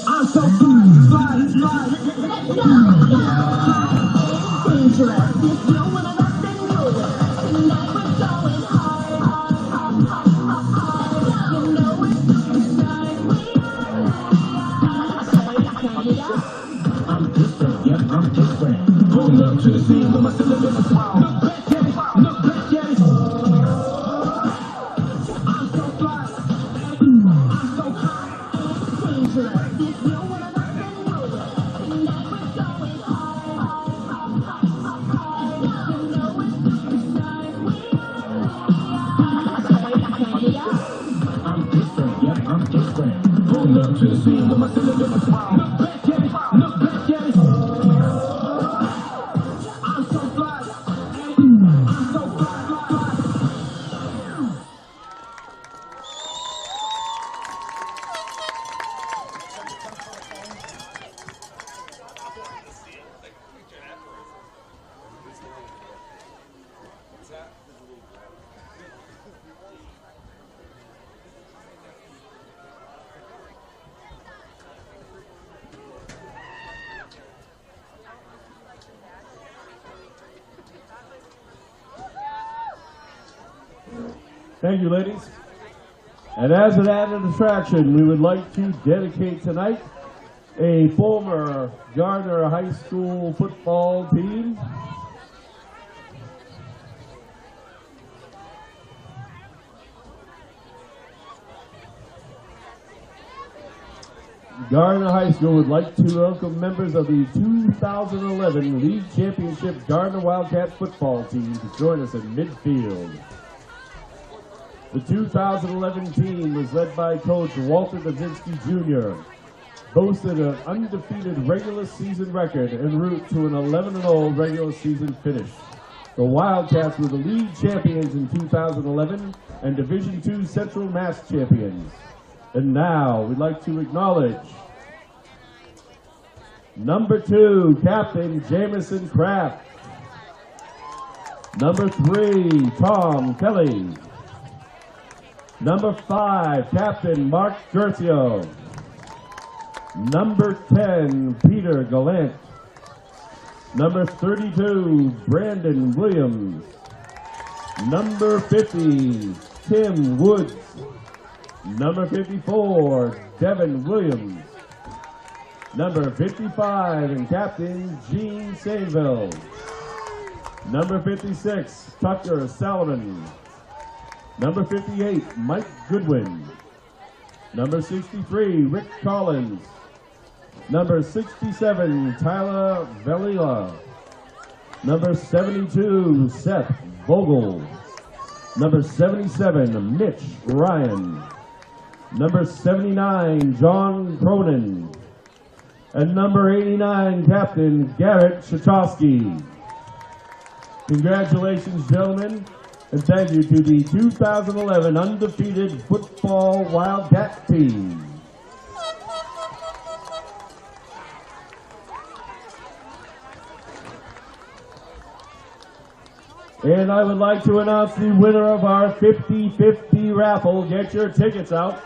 I'm so fly, fly. Dangerous. If you're one of us, then know it. Tonight we're going hard, hard, hard, hard, hard, hard. You know it. Tonight we are. I'm different, yep, I'm different. Pulling up to the scene with my cylinder in the crowd. Look back at it, look back at it. I'm so fly. I'm so hot. Dangerous. If you're one of us, then know it. Tonight we're going hard, hard, hard, hard, hard. You know it. Tonight we are. I'm different, yep, I'm different. Pulling up to the scene with my cylinder in the crowd. Look back at it, look back at it. I'm so fly. I'm so fly, fly, fly. Thank you, ladies. And as an added attraction, we would like to dedicate tonight a former Gardner High School football team. Gardner High School would like to welcome members of the 2011 League Championship Gardner Wildcat football team to join us in midfield. The 2011 team was led by Coach Walter Dazinski Jr., boasted an undefeated regular season record en route to an 11-0 regular season finish. The Wildcats were the league champions in 2011 and Division II Central Mass champions. And now we'd like to acknowledge number 2, Captain Jamison Kraft. Number 3, Tom Kelly. Number 5, Captain Mark Gercio. Number 10, Peter Gallant. Number 32, Brandon Williams. Number 50, Tim Woods. Number 54, Devin Williams. Number 55 and captain Gene Sainville. Number 56, Tucker Salomon. Number 58, Mike Goodwin. Number 63, Rick Collins. Number 67, Tyler Velila. Number 72, Seth Vogel. Number 77, Mitch Ryan. Number 79, John Cronin. And number 89, Captain Garrett Shachowski. Congratulations, gentlemen, and thank you to the 2011 undefeated football Wildcat team. And I would like to announce the winner of our 50-50 raffle. Get your tickets out.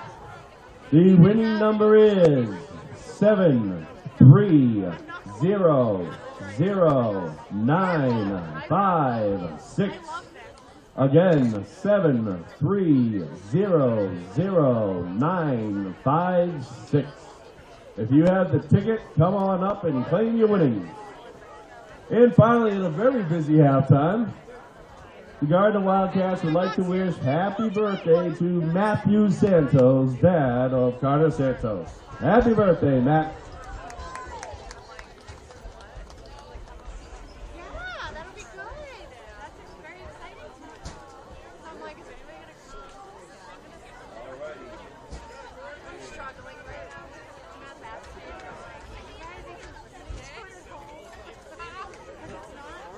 The winning number is 7300956. Again, 7300956. If you have the ticket, come on up and claim your winnings. And finally, in a very busy halftime, the Gardner Wildcats would like to wish happy birthday to Matthew Santos, dad of Carter Santos. Happy birthday, Matt. Yeah, that'll be good. That's very exciting. I'm like, is anybody gonna I'm struggling right now. I'm at Varsity. I'm like, you guys even listen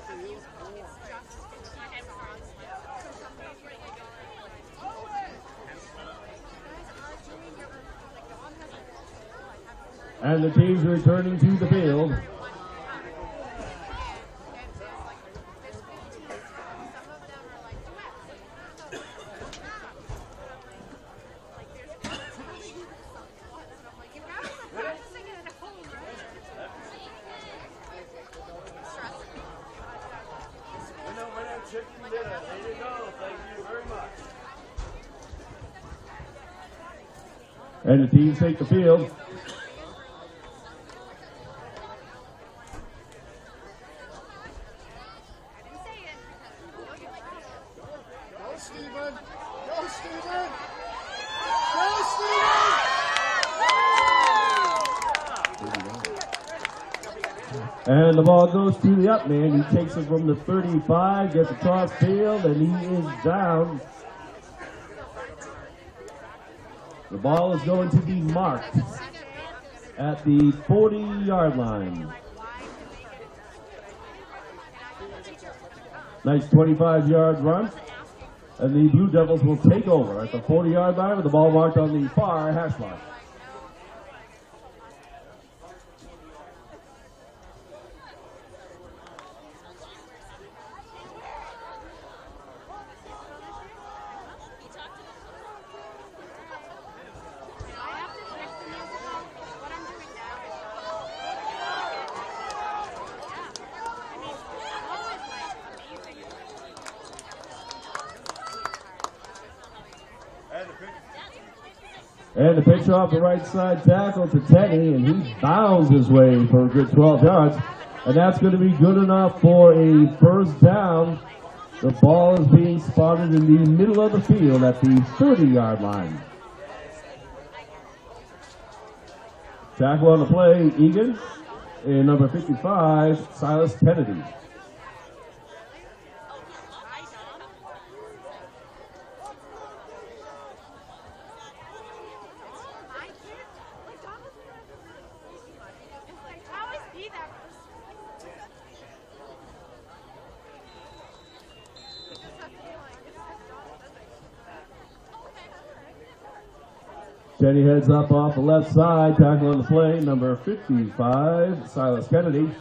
to this? Because it's not, it's just my head wrong. So some days you're like going, you guys are doing your, like, the one that's And the teams returning to the field. Chicken dinner. There you go. Thank you very much. And the teams take the field. Go, Stephen! Go, Stephen! Go, Stephen! And the ball goes to the up man. He takes it from the 35, gets across field, and he is down. The ball is going to be marked at the 40-yard line. Nice 25-yard run. And the Blue Devils will take over at the 40-yard line with the ball marked on the far hash mark. And the pitch off the right side tackle to Teddy, and he bounds his way for a good 12 yards. And that's going to be good enough for a first down. The ball is being spotted in the middle of the field at the 30-yard line. Tackle on the play, Egan, and number 55, Silas Kennedy. Jenny heads up off the left side, tackle on the play, number 55, Silas Kennedy.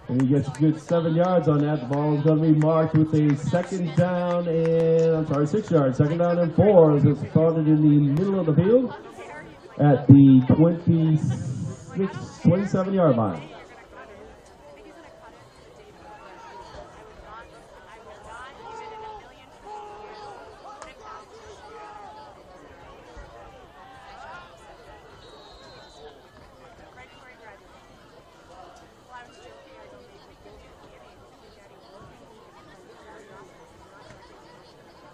And he gets a good 7 yards on that. The ball is going to be marked with a second down and, 6 yards. Second down and 4 as it's started in the middle of the field at the 27-yard line.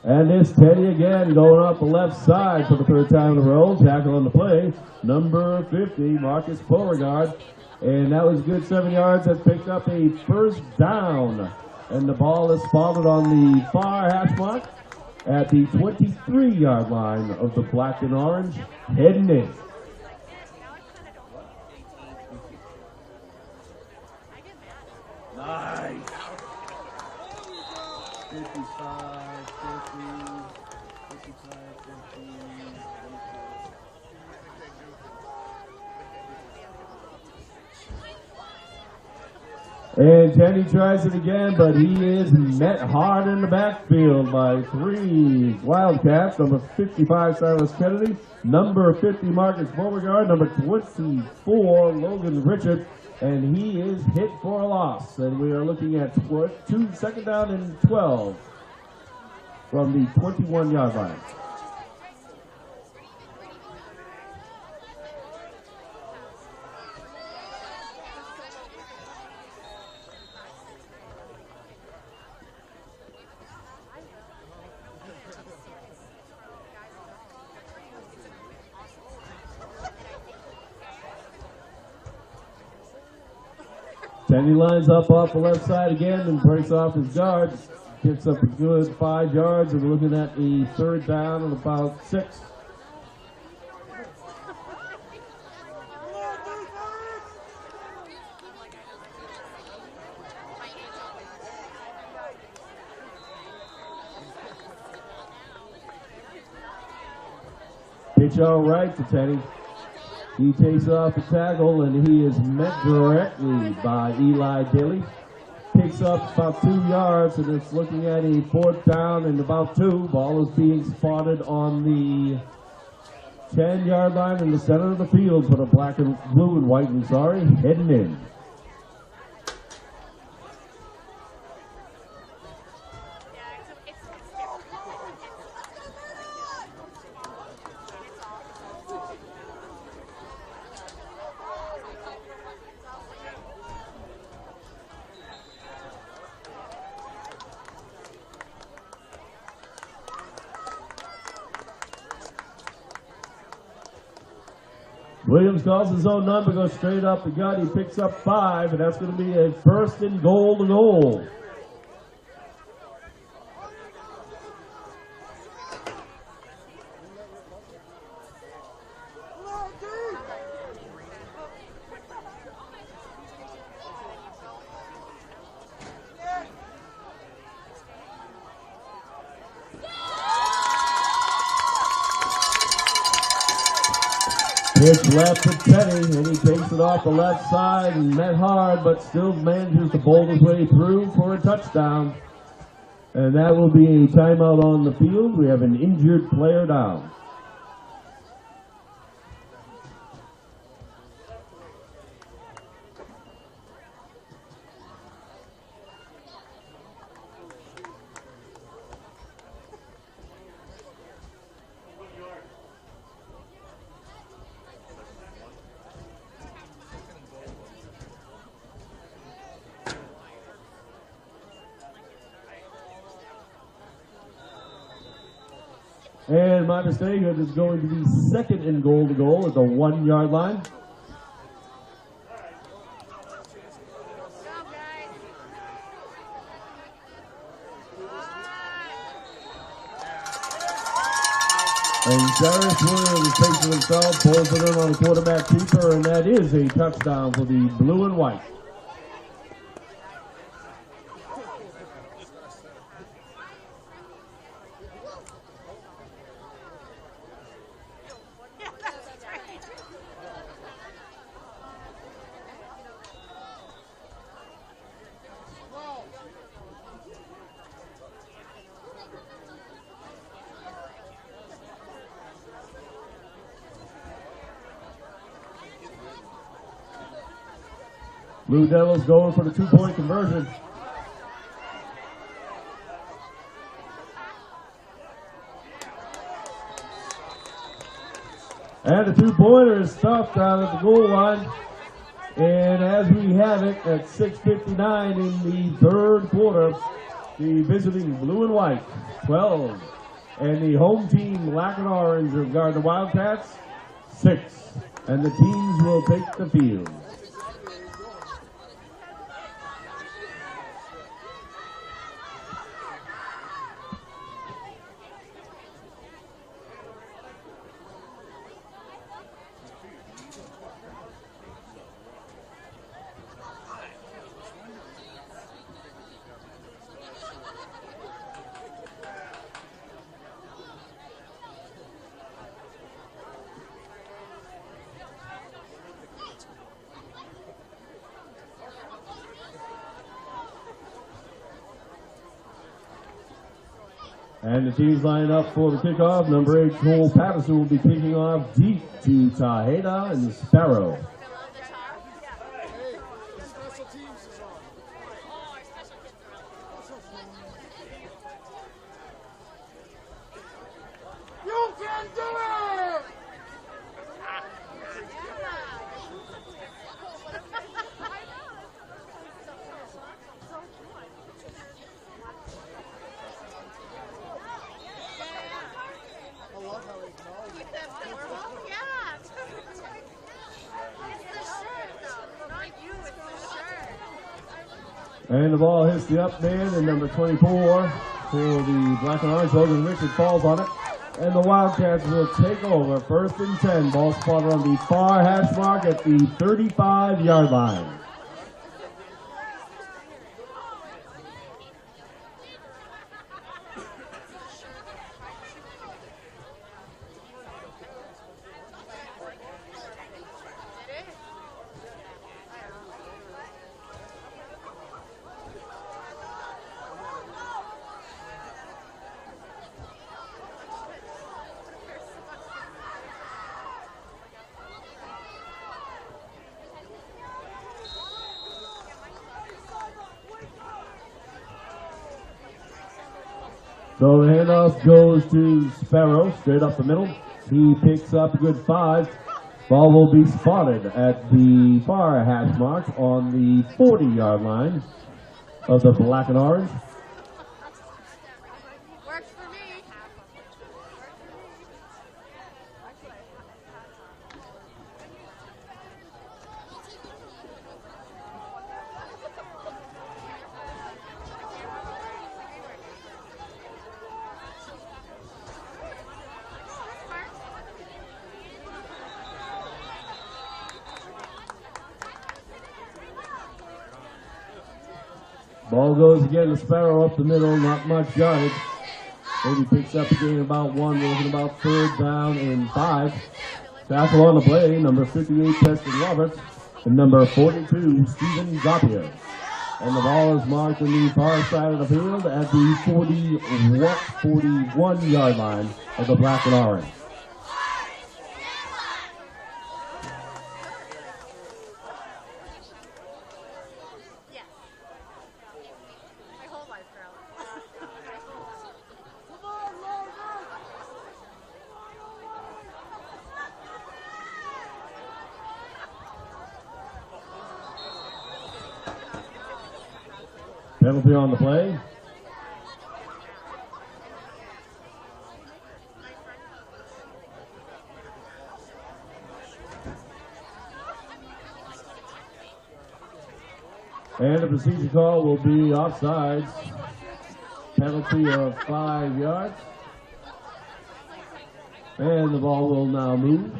And it's Teddy again going up the left side for the third time in a row. Tackle on the play. Number 50, Marcus Beauregard. And that was a good 7 yards. That picked up a first down. And the ball is spotted on the far hash mark at the 23-yard line of the black and orange, heading in. Nice. 55, 50, 55, 50. And Teddy tries it again, but he is met hard in the backfield by 3 Wildcats. Number 55, Silas Kennedy. Number 50, Marcus Beauregard. Number 24, Logan Richard. And he is hit for a loss. And we are looking at second down and 12 from the 21-yard line. Teddy lines up off the left side again and breaks off his guards. Gets up a good 5 yards, and we're looking at the third down and about 6. Pitch all right to Teddy. He takes off the tackle, and he is met directly by Eli Daly. Picks up about 2 yards, and it's looking at a fourth down and about 2. Ball is being spotted on the 10-yard line in the center of the field for the black and blue and white, heading in. Williams calls his own number, goes straight up the gut. He picks up 5, and that's going to be a first and goal to goal. Pitch left to Teddy, and he takes it off the left side and met hard, but still manages to bowl his way through for a touchdown. And that will be a timeout on the field. We have an injured player down. And my mistake, it is going to be second and goal to goal at the 1-yard line. And Darius Williams is facing himself, pulls it in on a quarterback keeper, and that is a touchdown for the blue and white. Blue Devils going for the 2-point conversion. And the 2-pointer is stuffed out at the goal line. And as we have it at 6:59 in the third quarter, the visiting blue and white, 12. And the home team, black and orange of Gardner Wildcats, 6. And the teams will take the field. And the teams line up for the kickoff. Number 8, Cole Patterson will be kicking off deep to Taheda and Sparrow. You can do it! And the ball hits the up man, and number 24 for the black and orange, Logan Richard, falls on it. And the Wildcats will take over 1st and 10. Ball spotted on the far hash mark at the 35-yard line. So the handoff goes to Sparrow, straight up the middle. He picks up a good 5. Ball will be spotted at the far hash mark on the 40-yard line of the black and orange. Works for me. Ball goes again to Sparrow up the middle, not much yardage. Maybe picks up a gain about 1, we're looking about 3rd down and 5. Tackle on the play, number 58, Preston Roberts, and number 42, Stephen Gautier. And the ball is marked on the far side of the field at the 41-yard line of the black and orange. Yes. My whole life, girl. Come on, Logan! Penalty on the play. And the procedure call will be offsides. Penalty of 5 yards. And the ball will now move.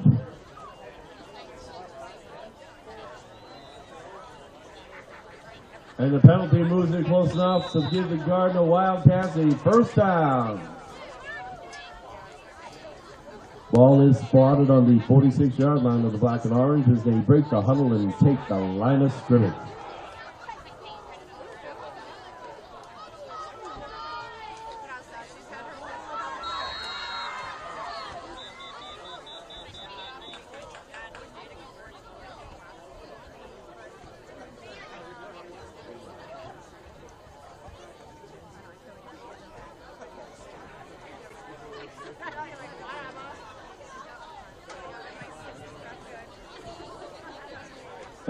And the penalty moves it close enough to give the Gardner Wildcats a 1st down. Ball is spotted on the 46-yard line of the black and orange as they break the huddle and take the line of scrimmage.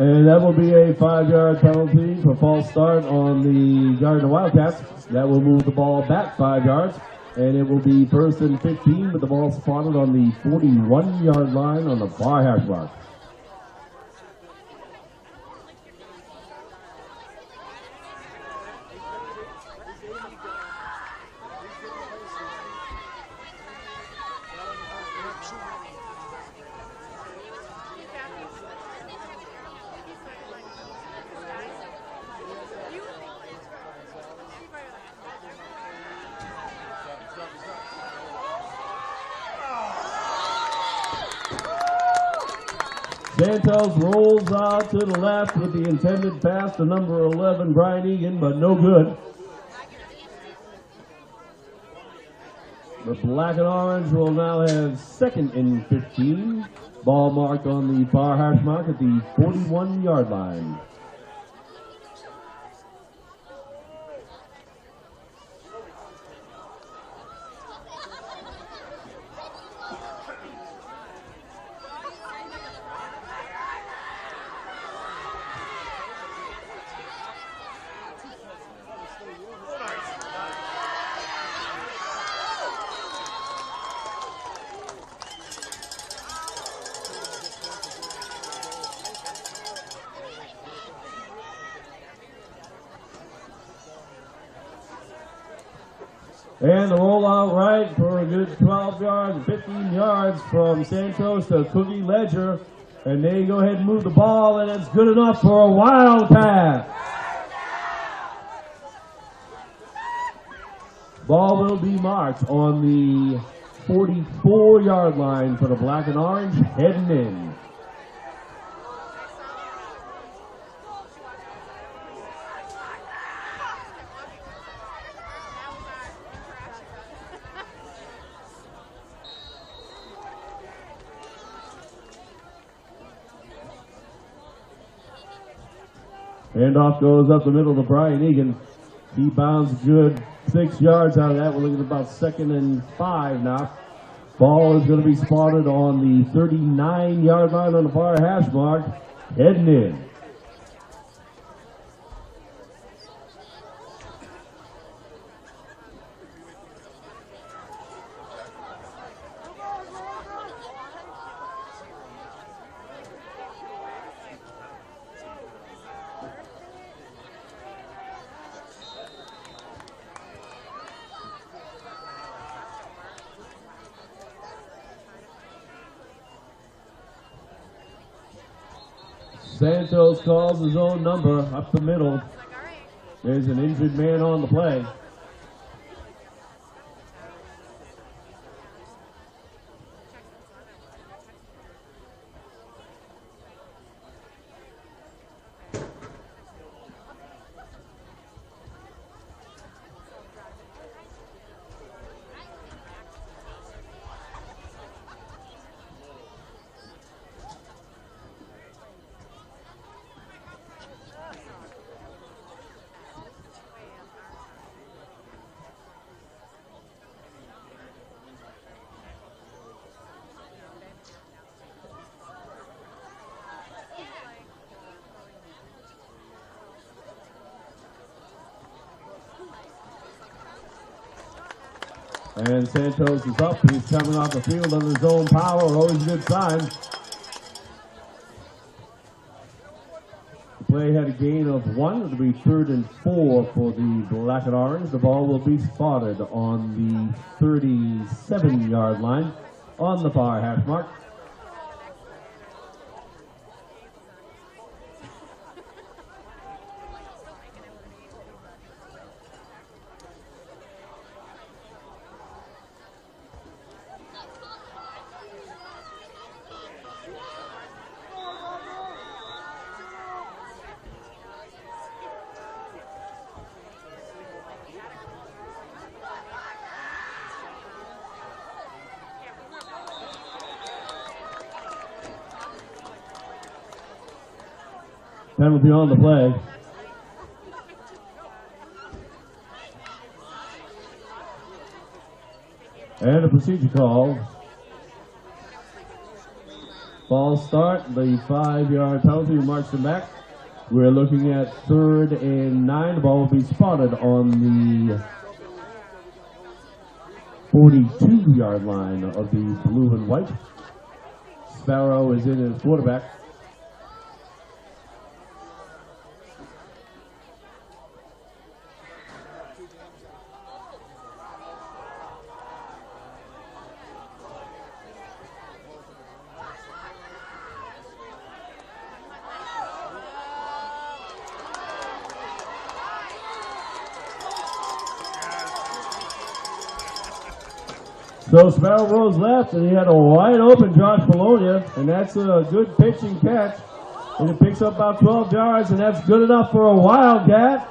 And that will be a 5-yard penalty for false start on the Gardner Wildcats. That will move the ball back 5 yards. And it will be 1st and 15 with the ball spotted on the 41-yard line on the far hash mark. Santos rolls out to the left with the intended pass to number 11, Brian Egan, but no good. The black and orange will now have 2nd and 15. Ball marked on the far hash mark at the 41-yard line. And the rollout right for a good 12 yards, 15 yards from Santos to Cookie Ledger. And they go ahead and move the ball, and it's good enough for a Wildcat. Ball will be marked on the 44-yard line for the black and orange, heading in. Handoff goes up the middle to Brian Egan. He bounds good 6 yards out of that. We're looking at about 2nd and 5 now. Ball is going to be spotted on the 39-yard line on the far hash mark, heading in. Santos calls his own number up the middle. There's an injured man on the play. And Santos is up. He's coming off the field on his own power. Always a good sign. The play had a gain of 1. It'll be 3rd and 4 for the black and orange. The ball will be spotted on the 37-yard line on the far hash mark. Penalty on the play. And a procedure call. False start, the 5-yard penalty marks them back. We're looking at 3rd and 9. The ball will be spotted on the 42-yard line of the blue and white. Sparrow is in as quarterback. So Sparrow rolls left, and he had a wide open Josh Bologna, and that's a good pitch and catch. And it picks up about 12 yards, and that's good enough for a Wildcat.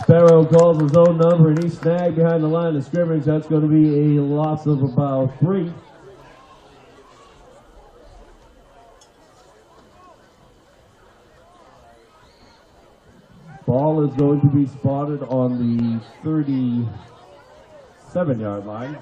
Sparrow calls his own number, and he's snagged behind the line of scrimmage. That's going to be a loss of about 3. Ball is going to be spotted on the 37-yard line.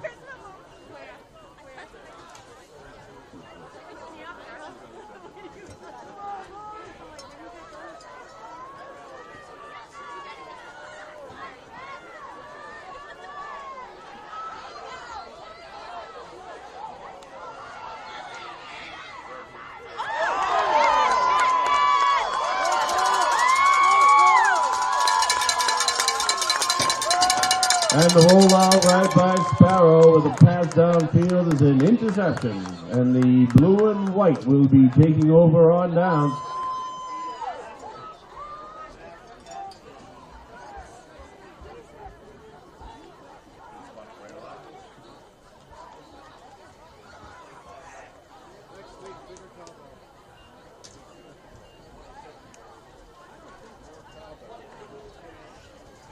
And the rollout right by Sparrow with a pass downfield is an interception. And the blue and white will be taking over on downs.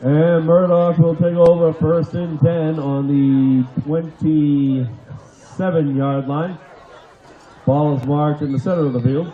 And Murdock will take over 1st and 10 on the 27-yard line. Ball is marked in the center of the field.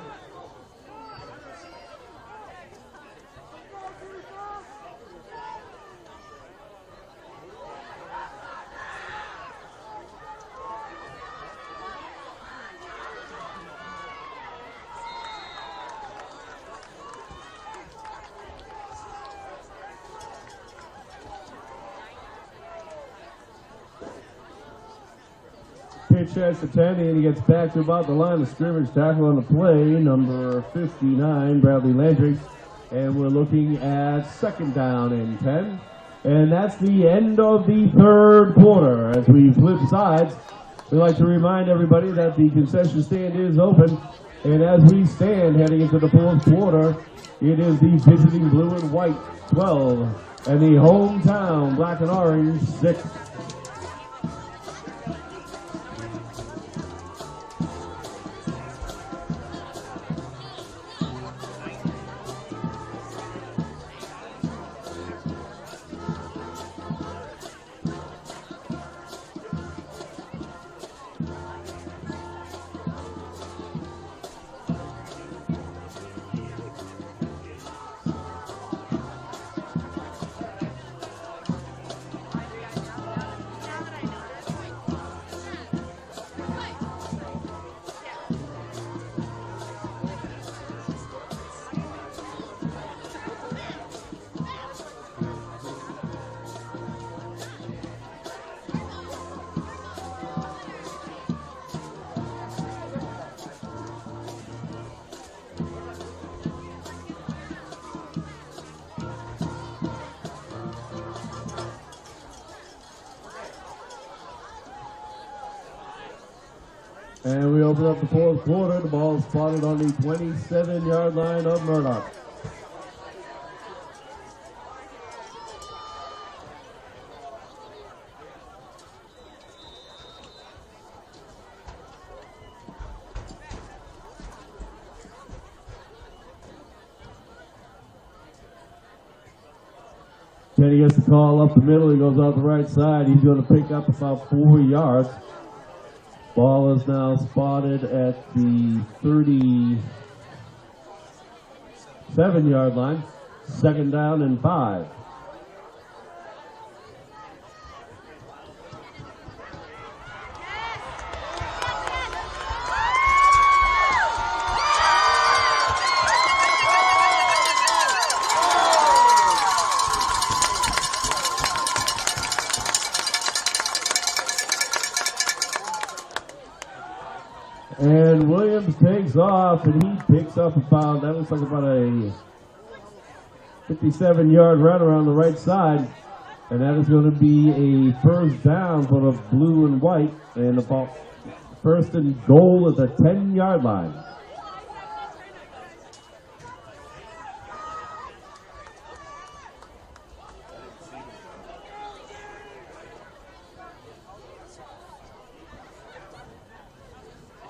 Pitch checks to 10, and he gets back to about the line of scrimmage. Tackle on the play, number 59, Bradley Landry. And we're looking at 2nd down and 10. And that's the end of the 3rd quarter. As we flip sides, we'd like to remind everybody that the concession stand is open. And as we stand heading into the 4th quarter, it is the visiting blue and white 12 and the hometown black and orange 6. And we open up the 4th quarter. The ball is spotted on the 27-yard line of Murdock. Teddy gets the call up the middle. He goes out the right side. He's going to pick up about 4 yards. Ball is now spotted at the 37-yard line. 2nd down and 5. And Williams takes off, and he picks up about, that looks like about a 57-yard run around the right side. And that is going to be a 1st down for the blue and white, and about 1st and goal at the 10-yard line.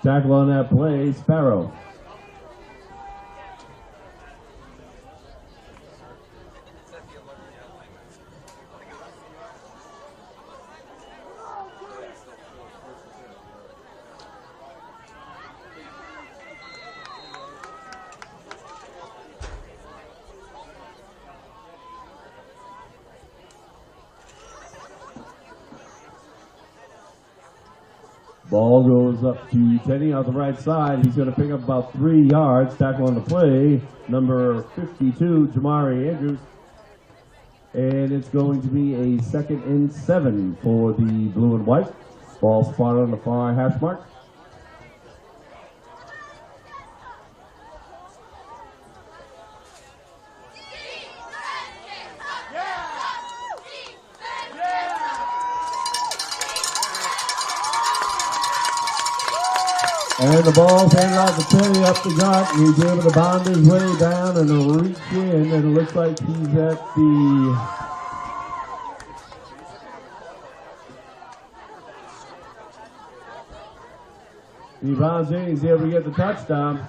Tackle on that play, Sparrow. Ball goes up to Teddy on the right side. He's going to pick up about 3 yards. Tackle on the play, number 52, Jamari Andrews. And it's going to be a 2nd and 7 for the blue and white. Ball spotted on the far hash mark. And the ball's handed off to Teddy up the gut. He's able to bound his way down and reach in, and it looks like he's at the he bounds in. He's able to get the touchdown.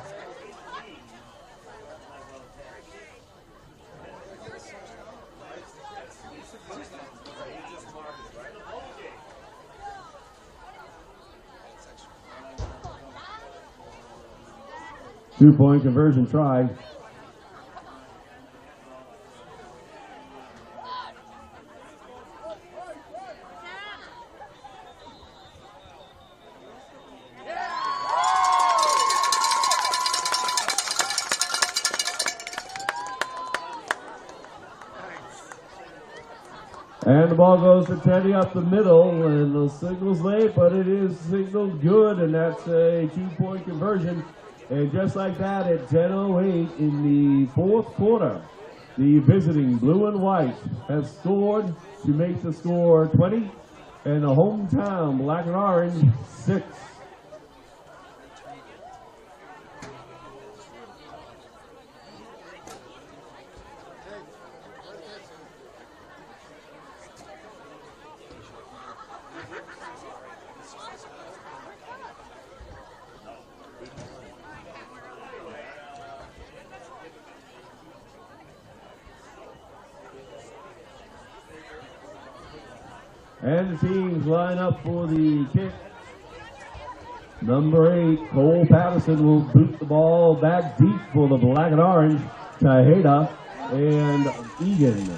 Two-point conversion try. And the ball goes to Teddy up the middle, and the signal's late, but it is signaled good, and that's a 2-point conversion. And just like that, at 10:08 in the 4th quarter, the visiting blue and white have scored to make the score 20, and the hometown black and orange 6. And the teams line up for the kick. Number 8, Cole Patterson will boot the ball back deep for the black and orange. Taheda and Egan.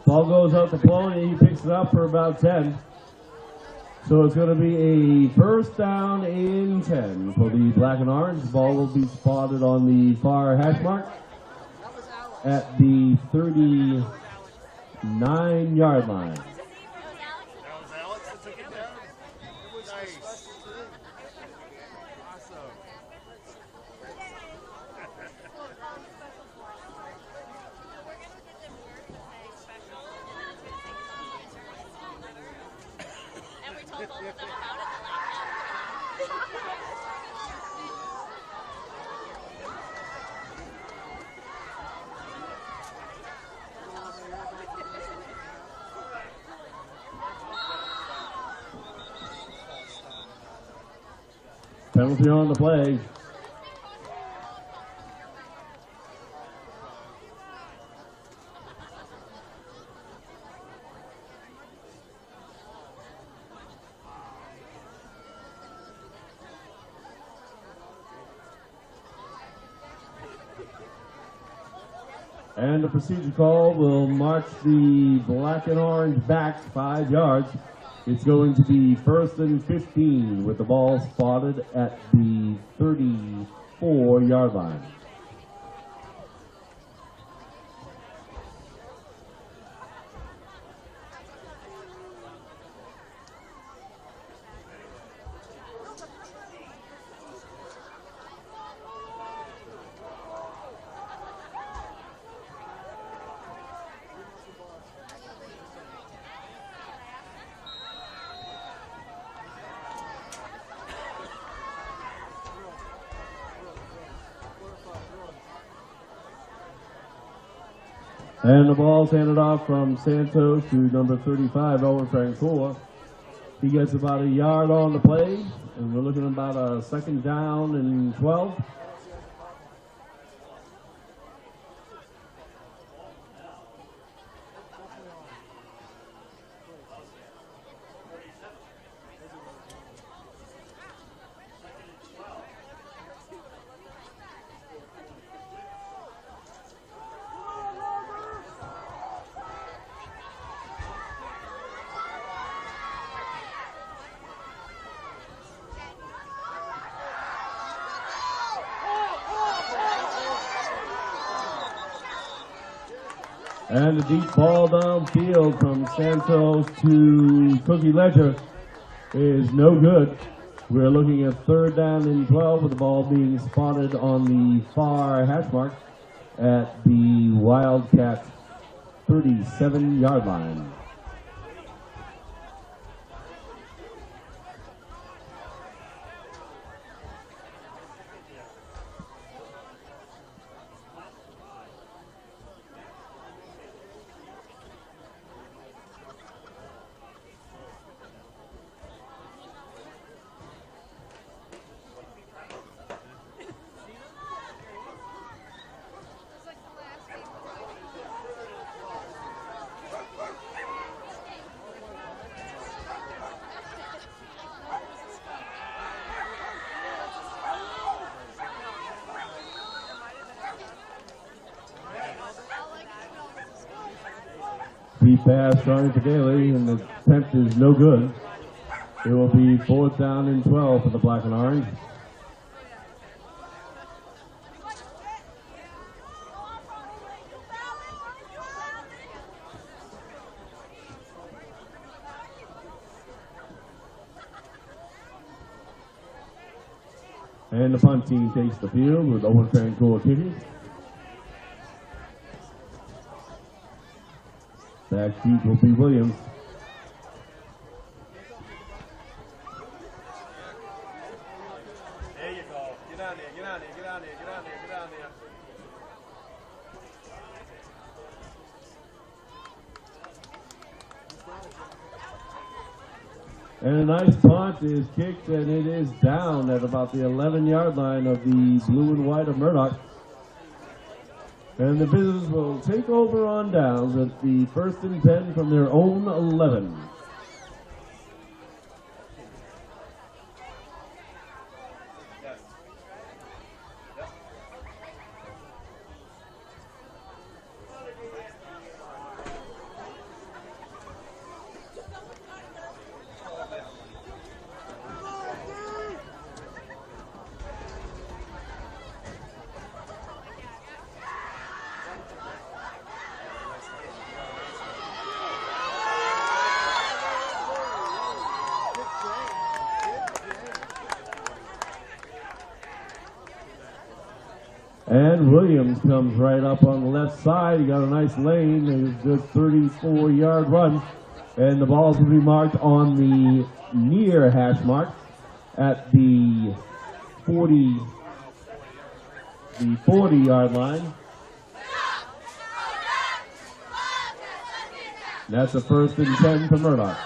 Ball goes out to Ploney. He picks it up for about 10. So it's going to be a 1st down and 10 for the black and orange. The ball will be spotted on the far hash mark at the 39-yard line. That was Alex that took it down. Penalty on the play. And the procedure call will march the black and orange back 5 yards. It's going to be 1st and 15 with the ball spotted at the 34-yard line. And the ball's handed off from Santos to number 35, Owen Francoeur. He gets about a yard on the play, and we're looking at about a 2nd down and 12. And the deep ball downfield from Santos to Cookie Ledger is no good. We're looking at 3rd down and 12 with the ball being spotted on the far hash mark at the Wildcat 37-yard line. It's like the last game. Deep pass starting for Daly, and the attempt is no good. It will be 4th down and 12 for the black and orange. And the punt team takes the field with Owen Francoeur kicking. Back deep will be Williams. There you go. Get on there, get on there, get on there, get on there, get on there. And a nice punt is kicked, and it is down at about the 11-yard line of the blue and white of Murdock. And the Business will take over on downs at the 1st and 10 from their own 11. Yes. Yep. And Williams comes right up on the left side. He got a nice lane. It was a good 34-yard run. And the balls will be marked on the near hash mark at the 40-yard line. That's a 1st and 10 for Murdock.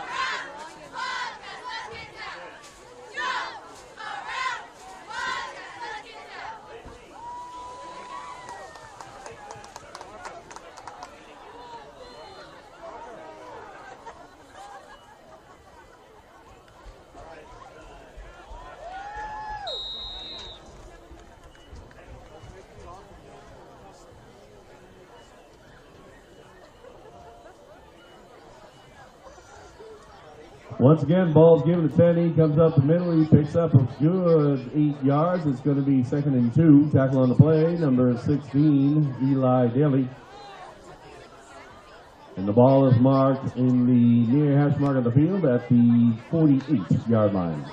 Once again, ball's given to Tenney, comes up the middle, he picks up a good 8 yards. It's going to be 2nd and 2. Tackle on the play, number 16, Eli Daly. And the ball is marked in the near hash mark of the field at the 48-yard line.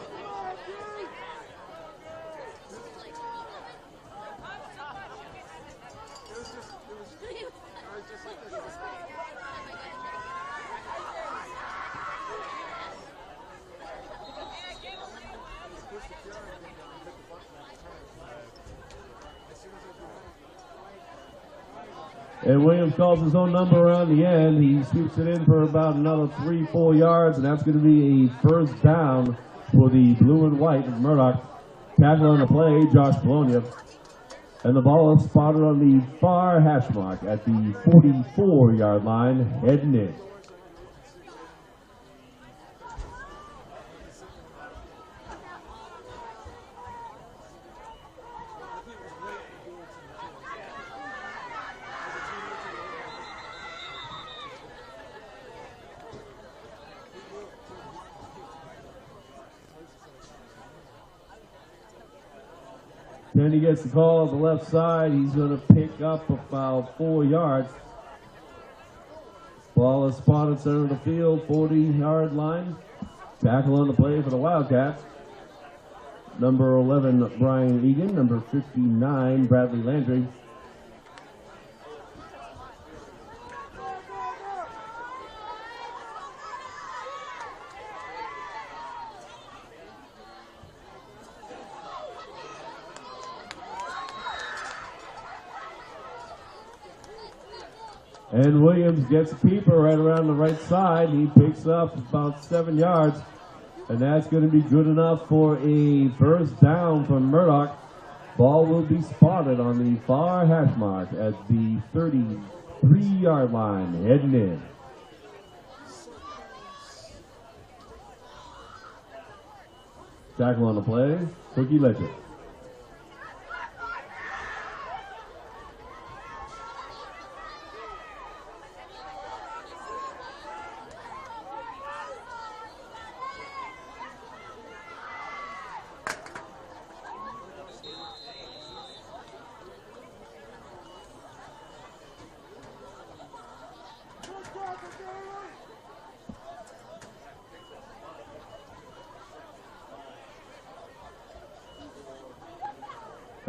And Williams calls his own number around the end. He sweeps it in for about another 3-4 yards, and that's going to be a 1st down for the blue and white of Murdock. Tackle on the play, Josh Bologna. And the ball is spotted on the far hash mark at the 44-yard line, heading in. Then he gets the call on the left side. He's going to pick up about 4 yards. Ball is spotted center of the field, 40-yard line. Tackle on the play for the Wildcats. Number 11, Brian Egan. Number 59, Bradley Landry. And Williams gets a keeper right around the right side. He picks up about 7 yards. And that's going to be good enough for a 1st down from Murdock. Ball will be spotted on the far hash mark at the 33-yard line, heading in. Tackle on the play, Cookie Ledger.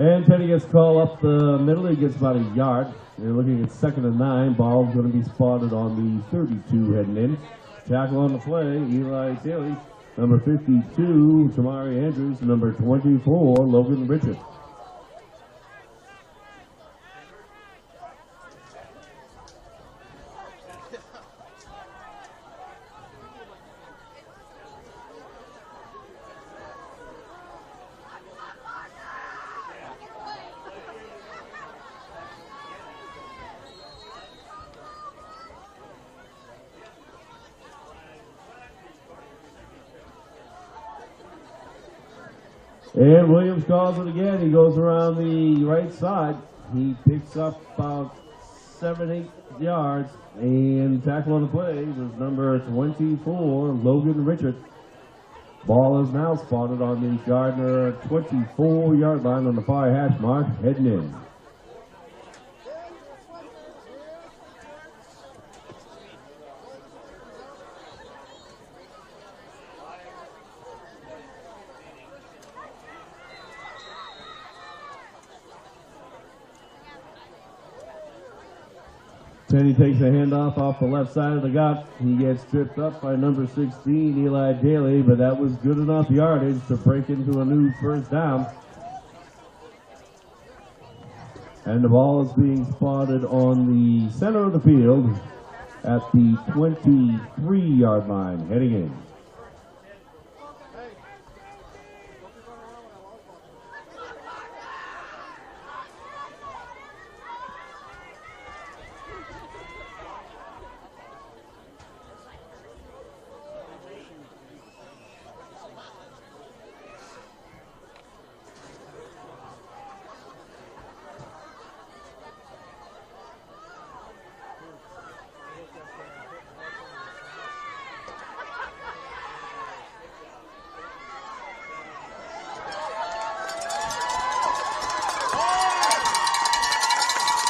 And Teddy gets called up the middle. He gets about a yard. They're looking at 2nd and 9. Ball's going to be spotted on the 32 heading in. Tackle on the play, Eli Daly. Number 52, Tamari Andrews. Number 24, Logan Richard. And Williams calls it again. He goes around the right side. He picks up about 7-8 yards. And tackle on the play was number 24, Logan Richard. Ball is now spotted on the Gardner 24-yard line on the far hash mark, heading in. Penny takes a handoff off the left side of the gut. He gets tripped up by number 16, Eli Daly, but that was good enough yardage to break into a new first down. And the ball is being spotted on the center of the field at the 23-yard line, heading in.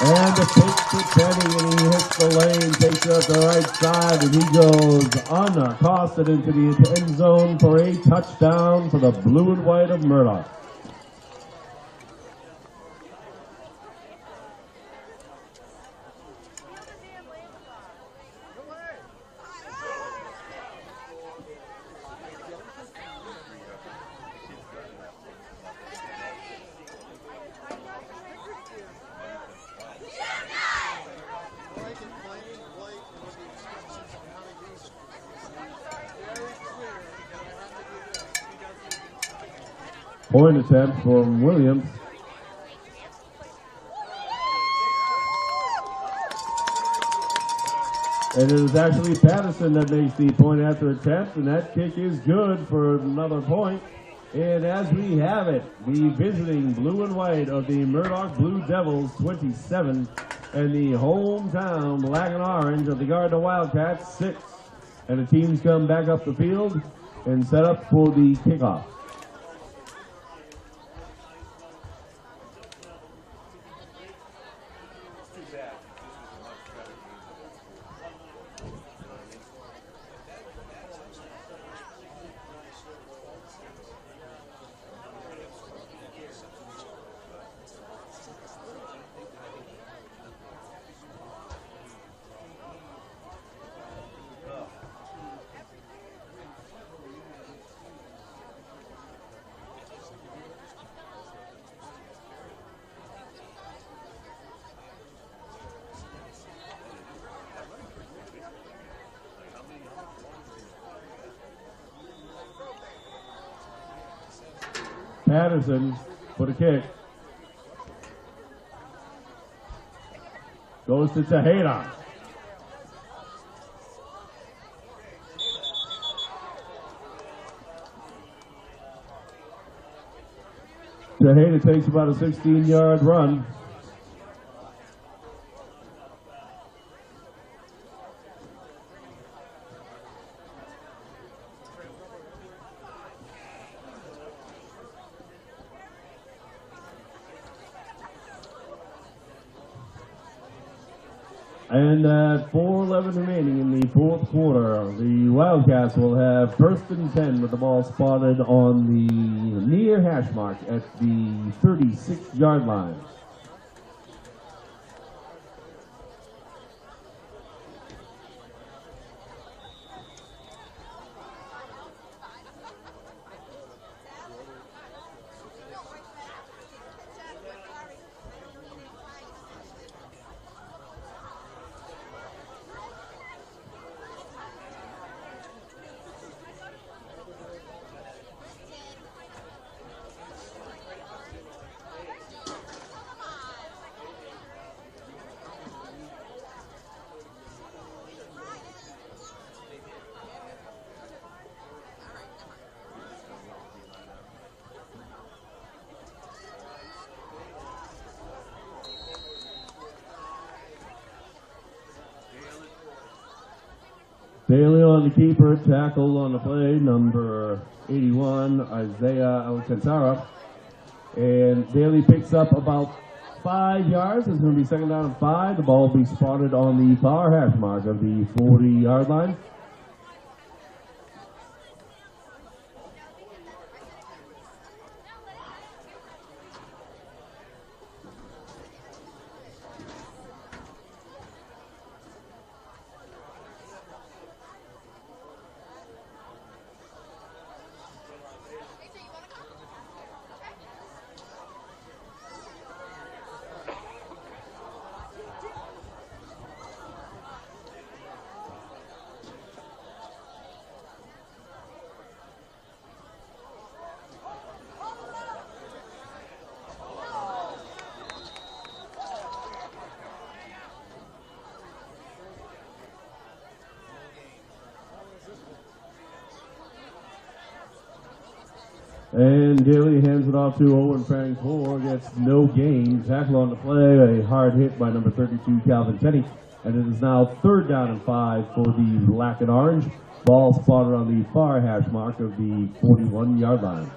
And the pitch to Penny, and he hits the lane, takes it up the right side, and he goes unaccosted into the end zone for a touchdown for the blue and white of Murdock. Point attempt from Williams. And it is actually Patterson that makes the point after attempt, and that kick is good for another point. And as we have it, the visiting blue and white of the Murdock Blue Devils 27, and the hometown black and orange of the Gardner Wildcats 6. And the teams come back up the field and set up for the kickoff. Patterson for the kick. Goes to Tejeda. Tejeda takes about a 16-yard run. And at 4:11 remaining in the fourth quarter, the Wildcats will have first and 10 with the ball spotted on the near hash mark at the 36-yard line. Daly on the keeper, tackle on the play, number 81, Isaiah Alcantara. And Daly picks up about 5 yards. It's going to be second down and 5. The ball will be spotted on the far hash mark of the 40-yard line. And Daly hands it off to Owen Frank. Four gets no gain. Tackle on the play. A hard hit by number 32, Calvin Tenney. And it is now 3rd down and 5 for the black and orange. Ball spotted on the far hash mark of the 41-yard line.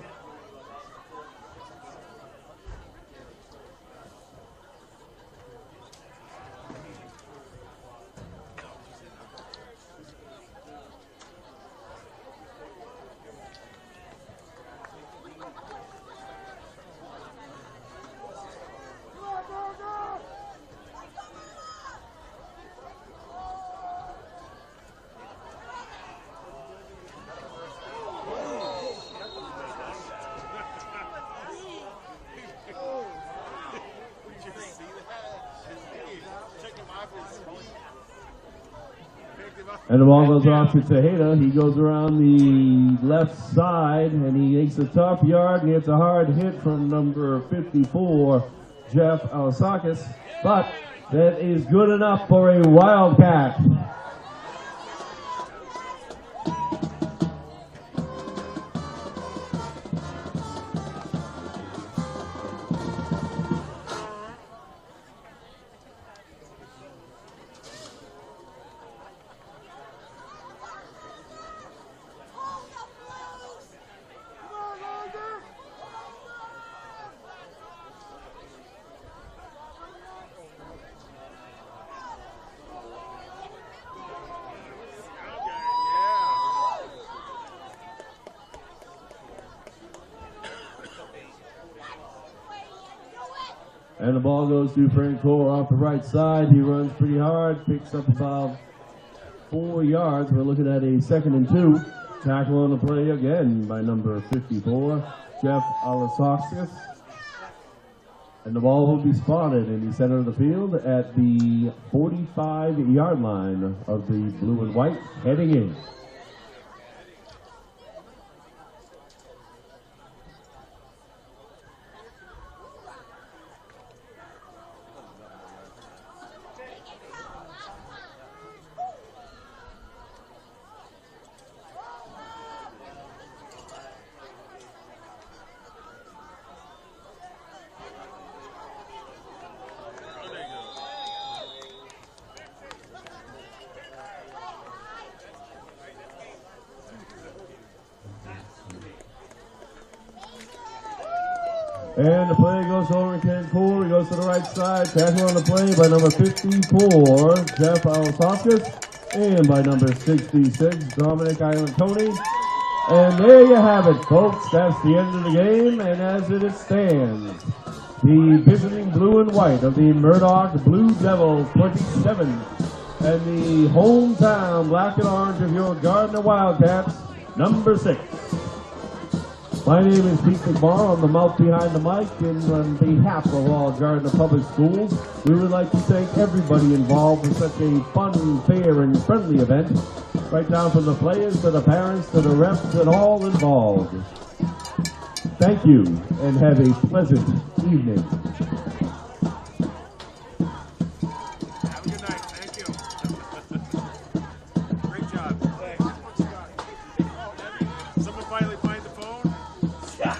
And the ball goes off to Tejeda. He goes around the left side, and he makes a tough yard, and gets a hard hit from number 54, Jeff Alasakis. But that is good enough for a Wildcat. And the ball goes to Frank Core off the right side. He runs pretty hard, picks up about 4 yards. We're looking at a 2nd and 2. Tackle on the play again by number 54, Jeff Alasakis. And the ball will be spotted in the center of the field at the 45-yard line of the blue and white, heading in. And the play goes over to Ken Cole. He goes to the right side. Tackle on the play by number 54, Jeff Alasakis. And by number 66, Dominic Tony. And there you have it, folks. That's the end of the game. And as it stands, the visiting blue and white of the Murdock Blue Devils 27. And the hometown black and orange of your Gardner Wildcats, number 6. My name is Pete McMorrow. I'm the mouth behind the mic, and on behalf of all Gardner Public Schools, we would like to thank everybody involved in such a fun, fair, and friendly event, right down from the players to the parents to the refs and all involved. Thank you, and have a pleasant evening. Have a good night. Thank you. Great job. Someone finally find the phone? Yeah.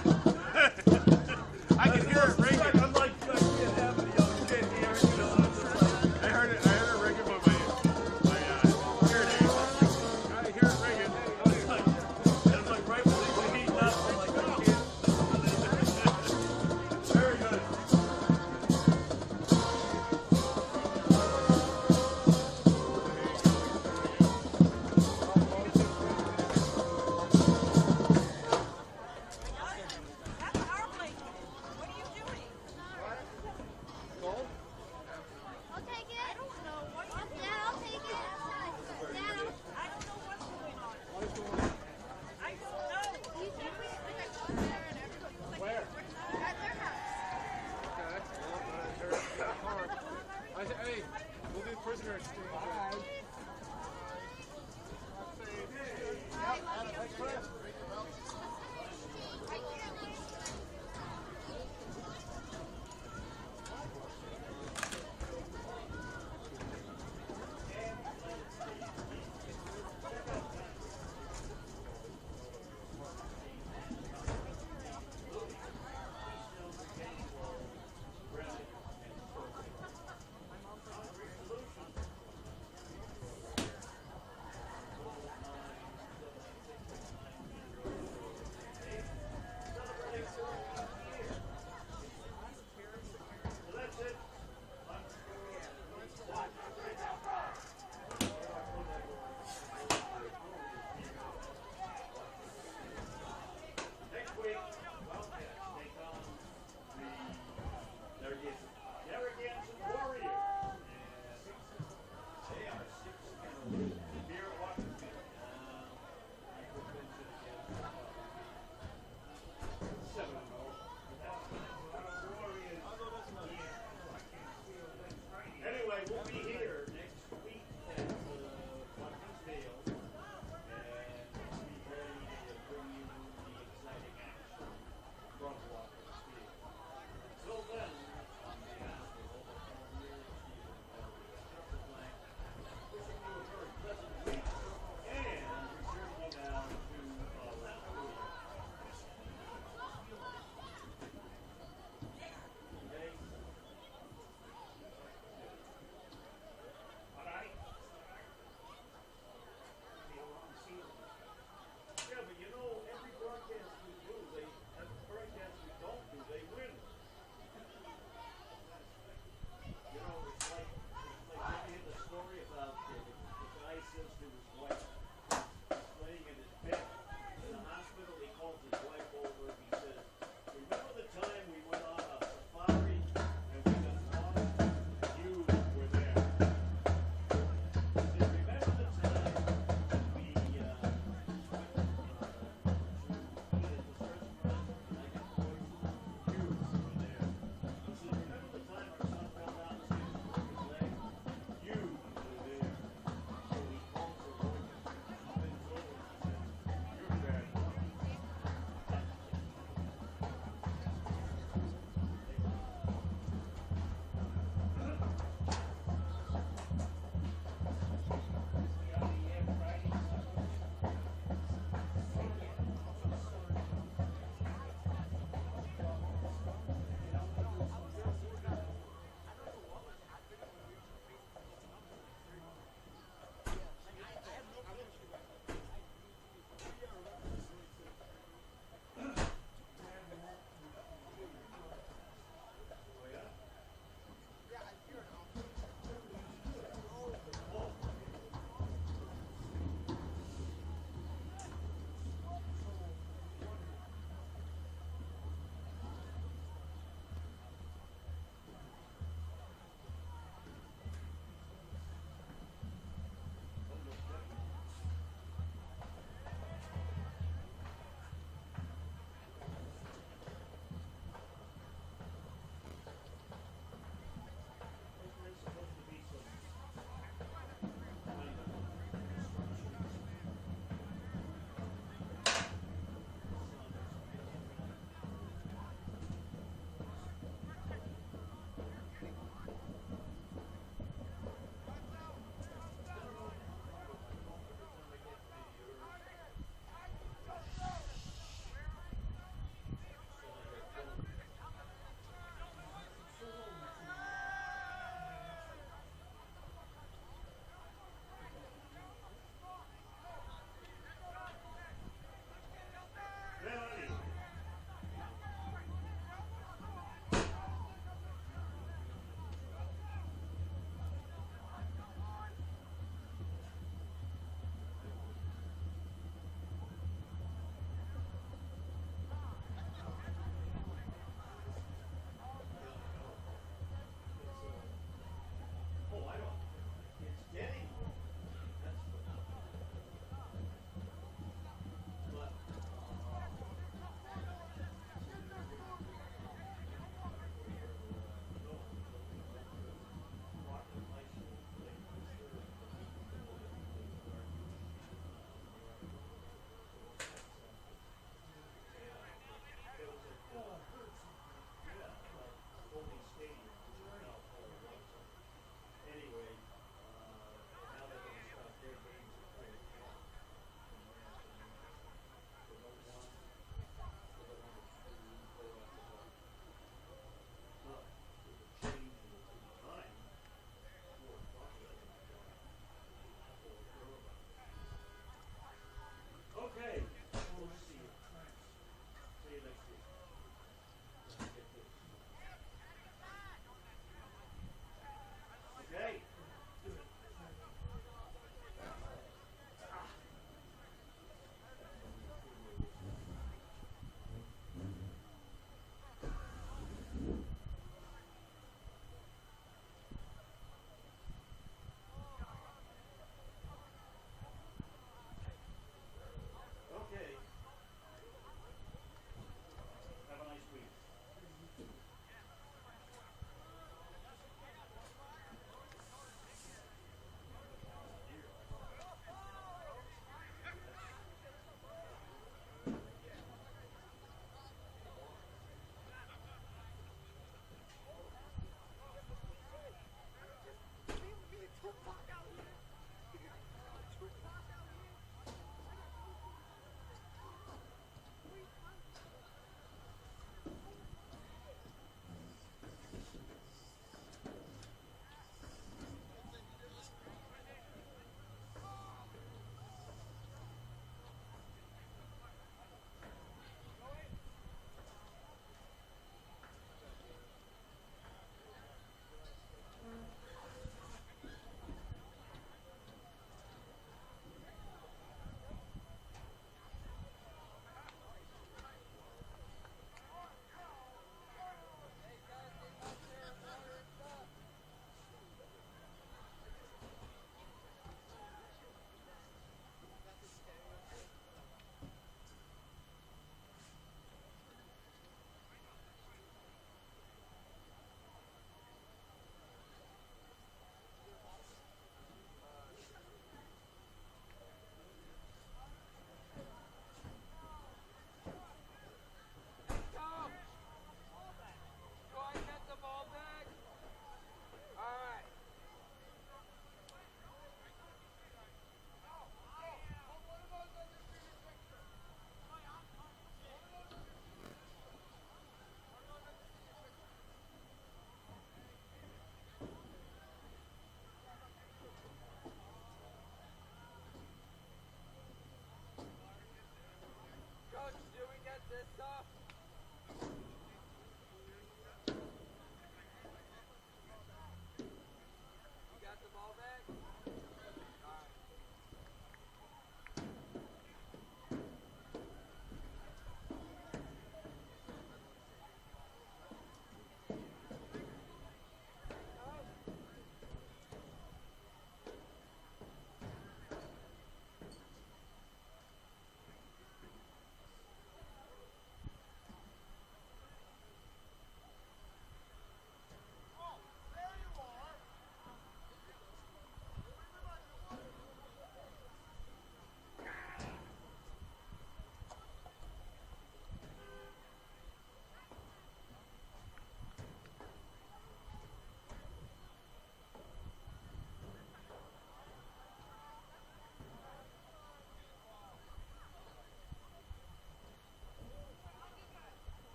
I can hear it ringing. I'm like, I can't have it. You can't hear it. You know, it's just like, I heard it ringing, but my hearing aid. I hear it ringing. it's like right when they heat up, I'm like, I can't. Very good. That's our place. What are you doing? I'll take it. I don't know. What are you doing? Dad, I'll take it. Dad, I don't know what's going on. I don't know. you take it. Like I got there and everybody was like, Where? At their house. Hey, we'll do prisoner exchange.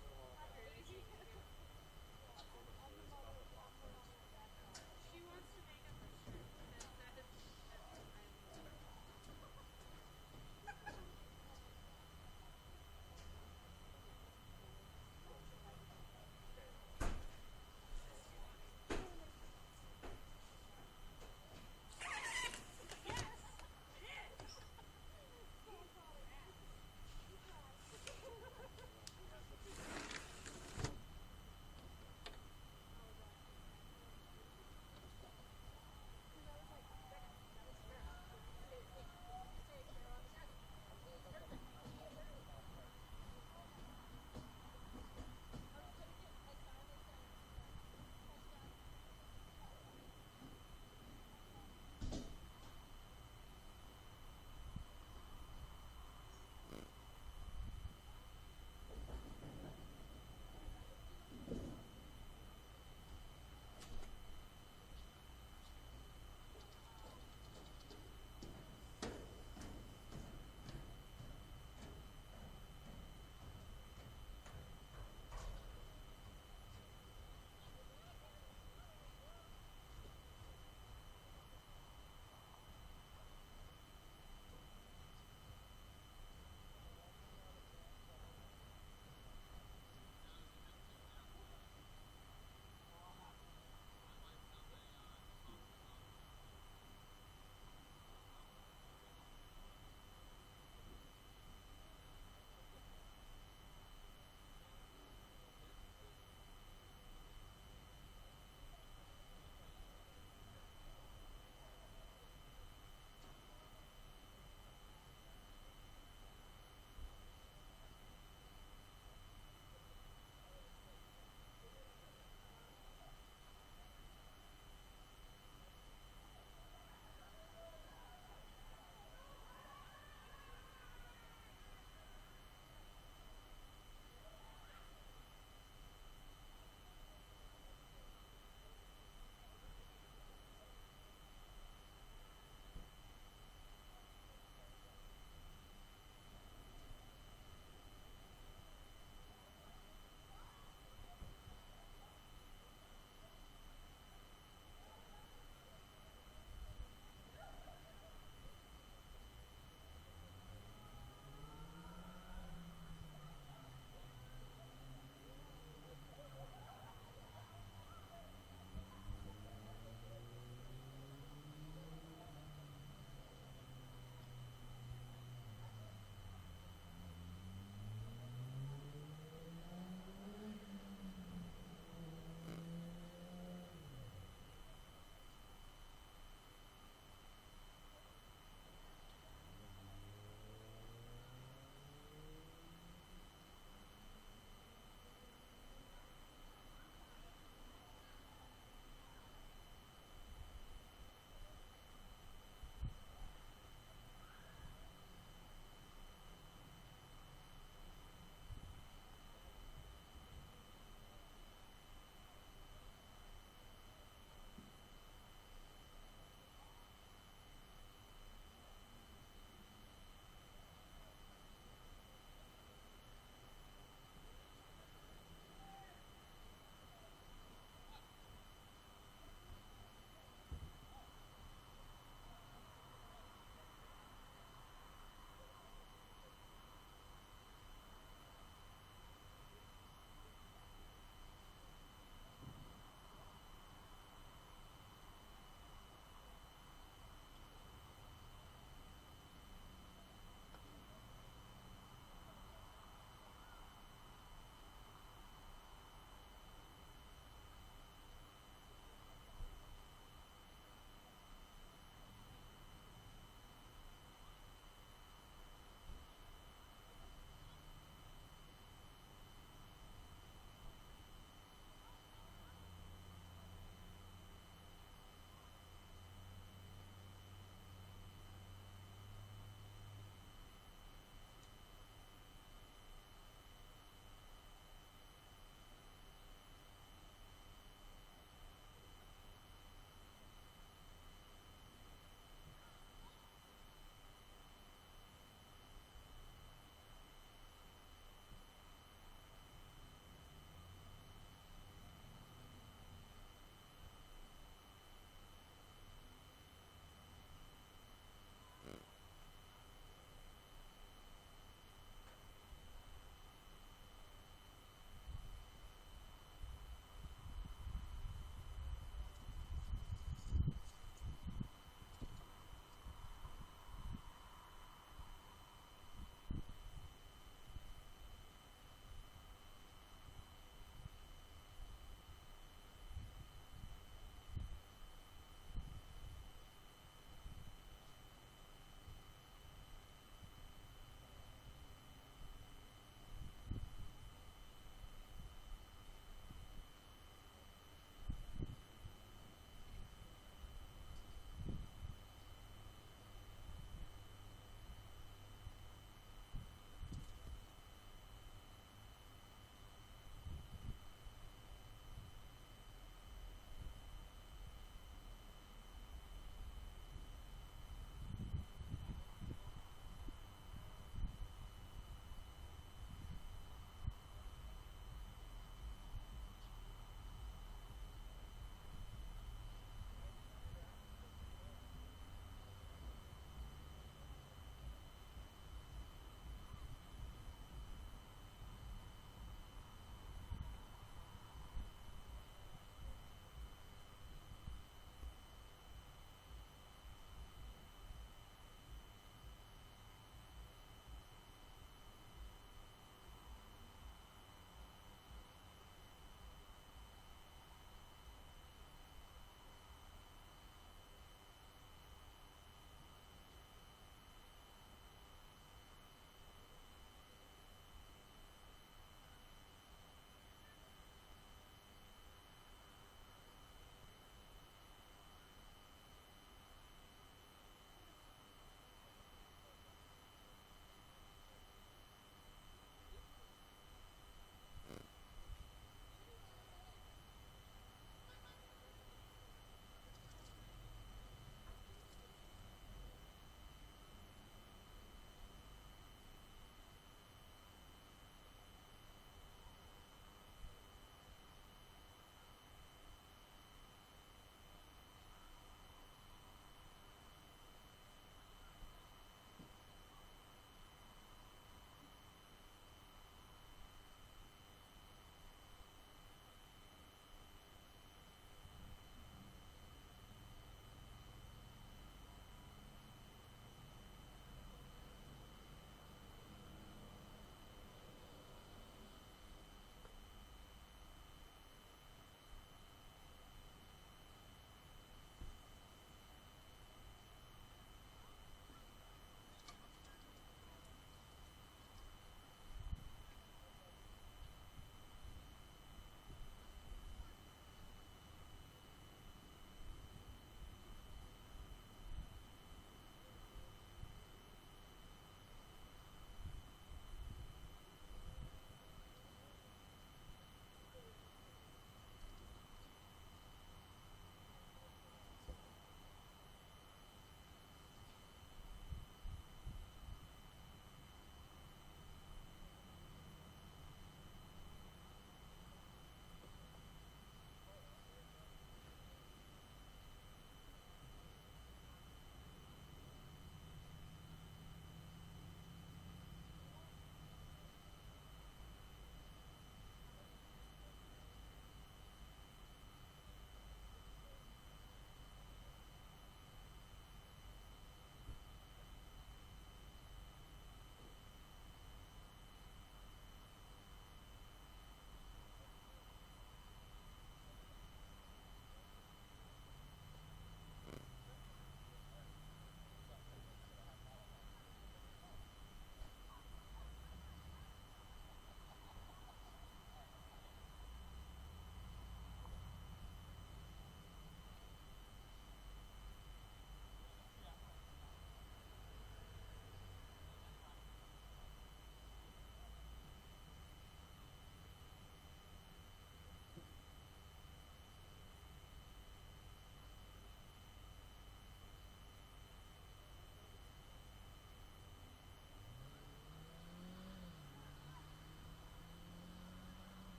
first of all,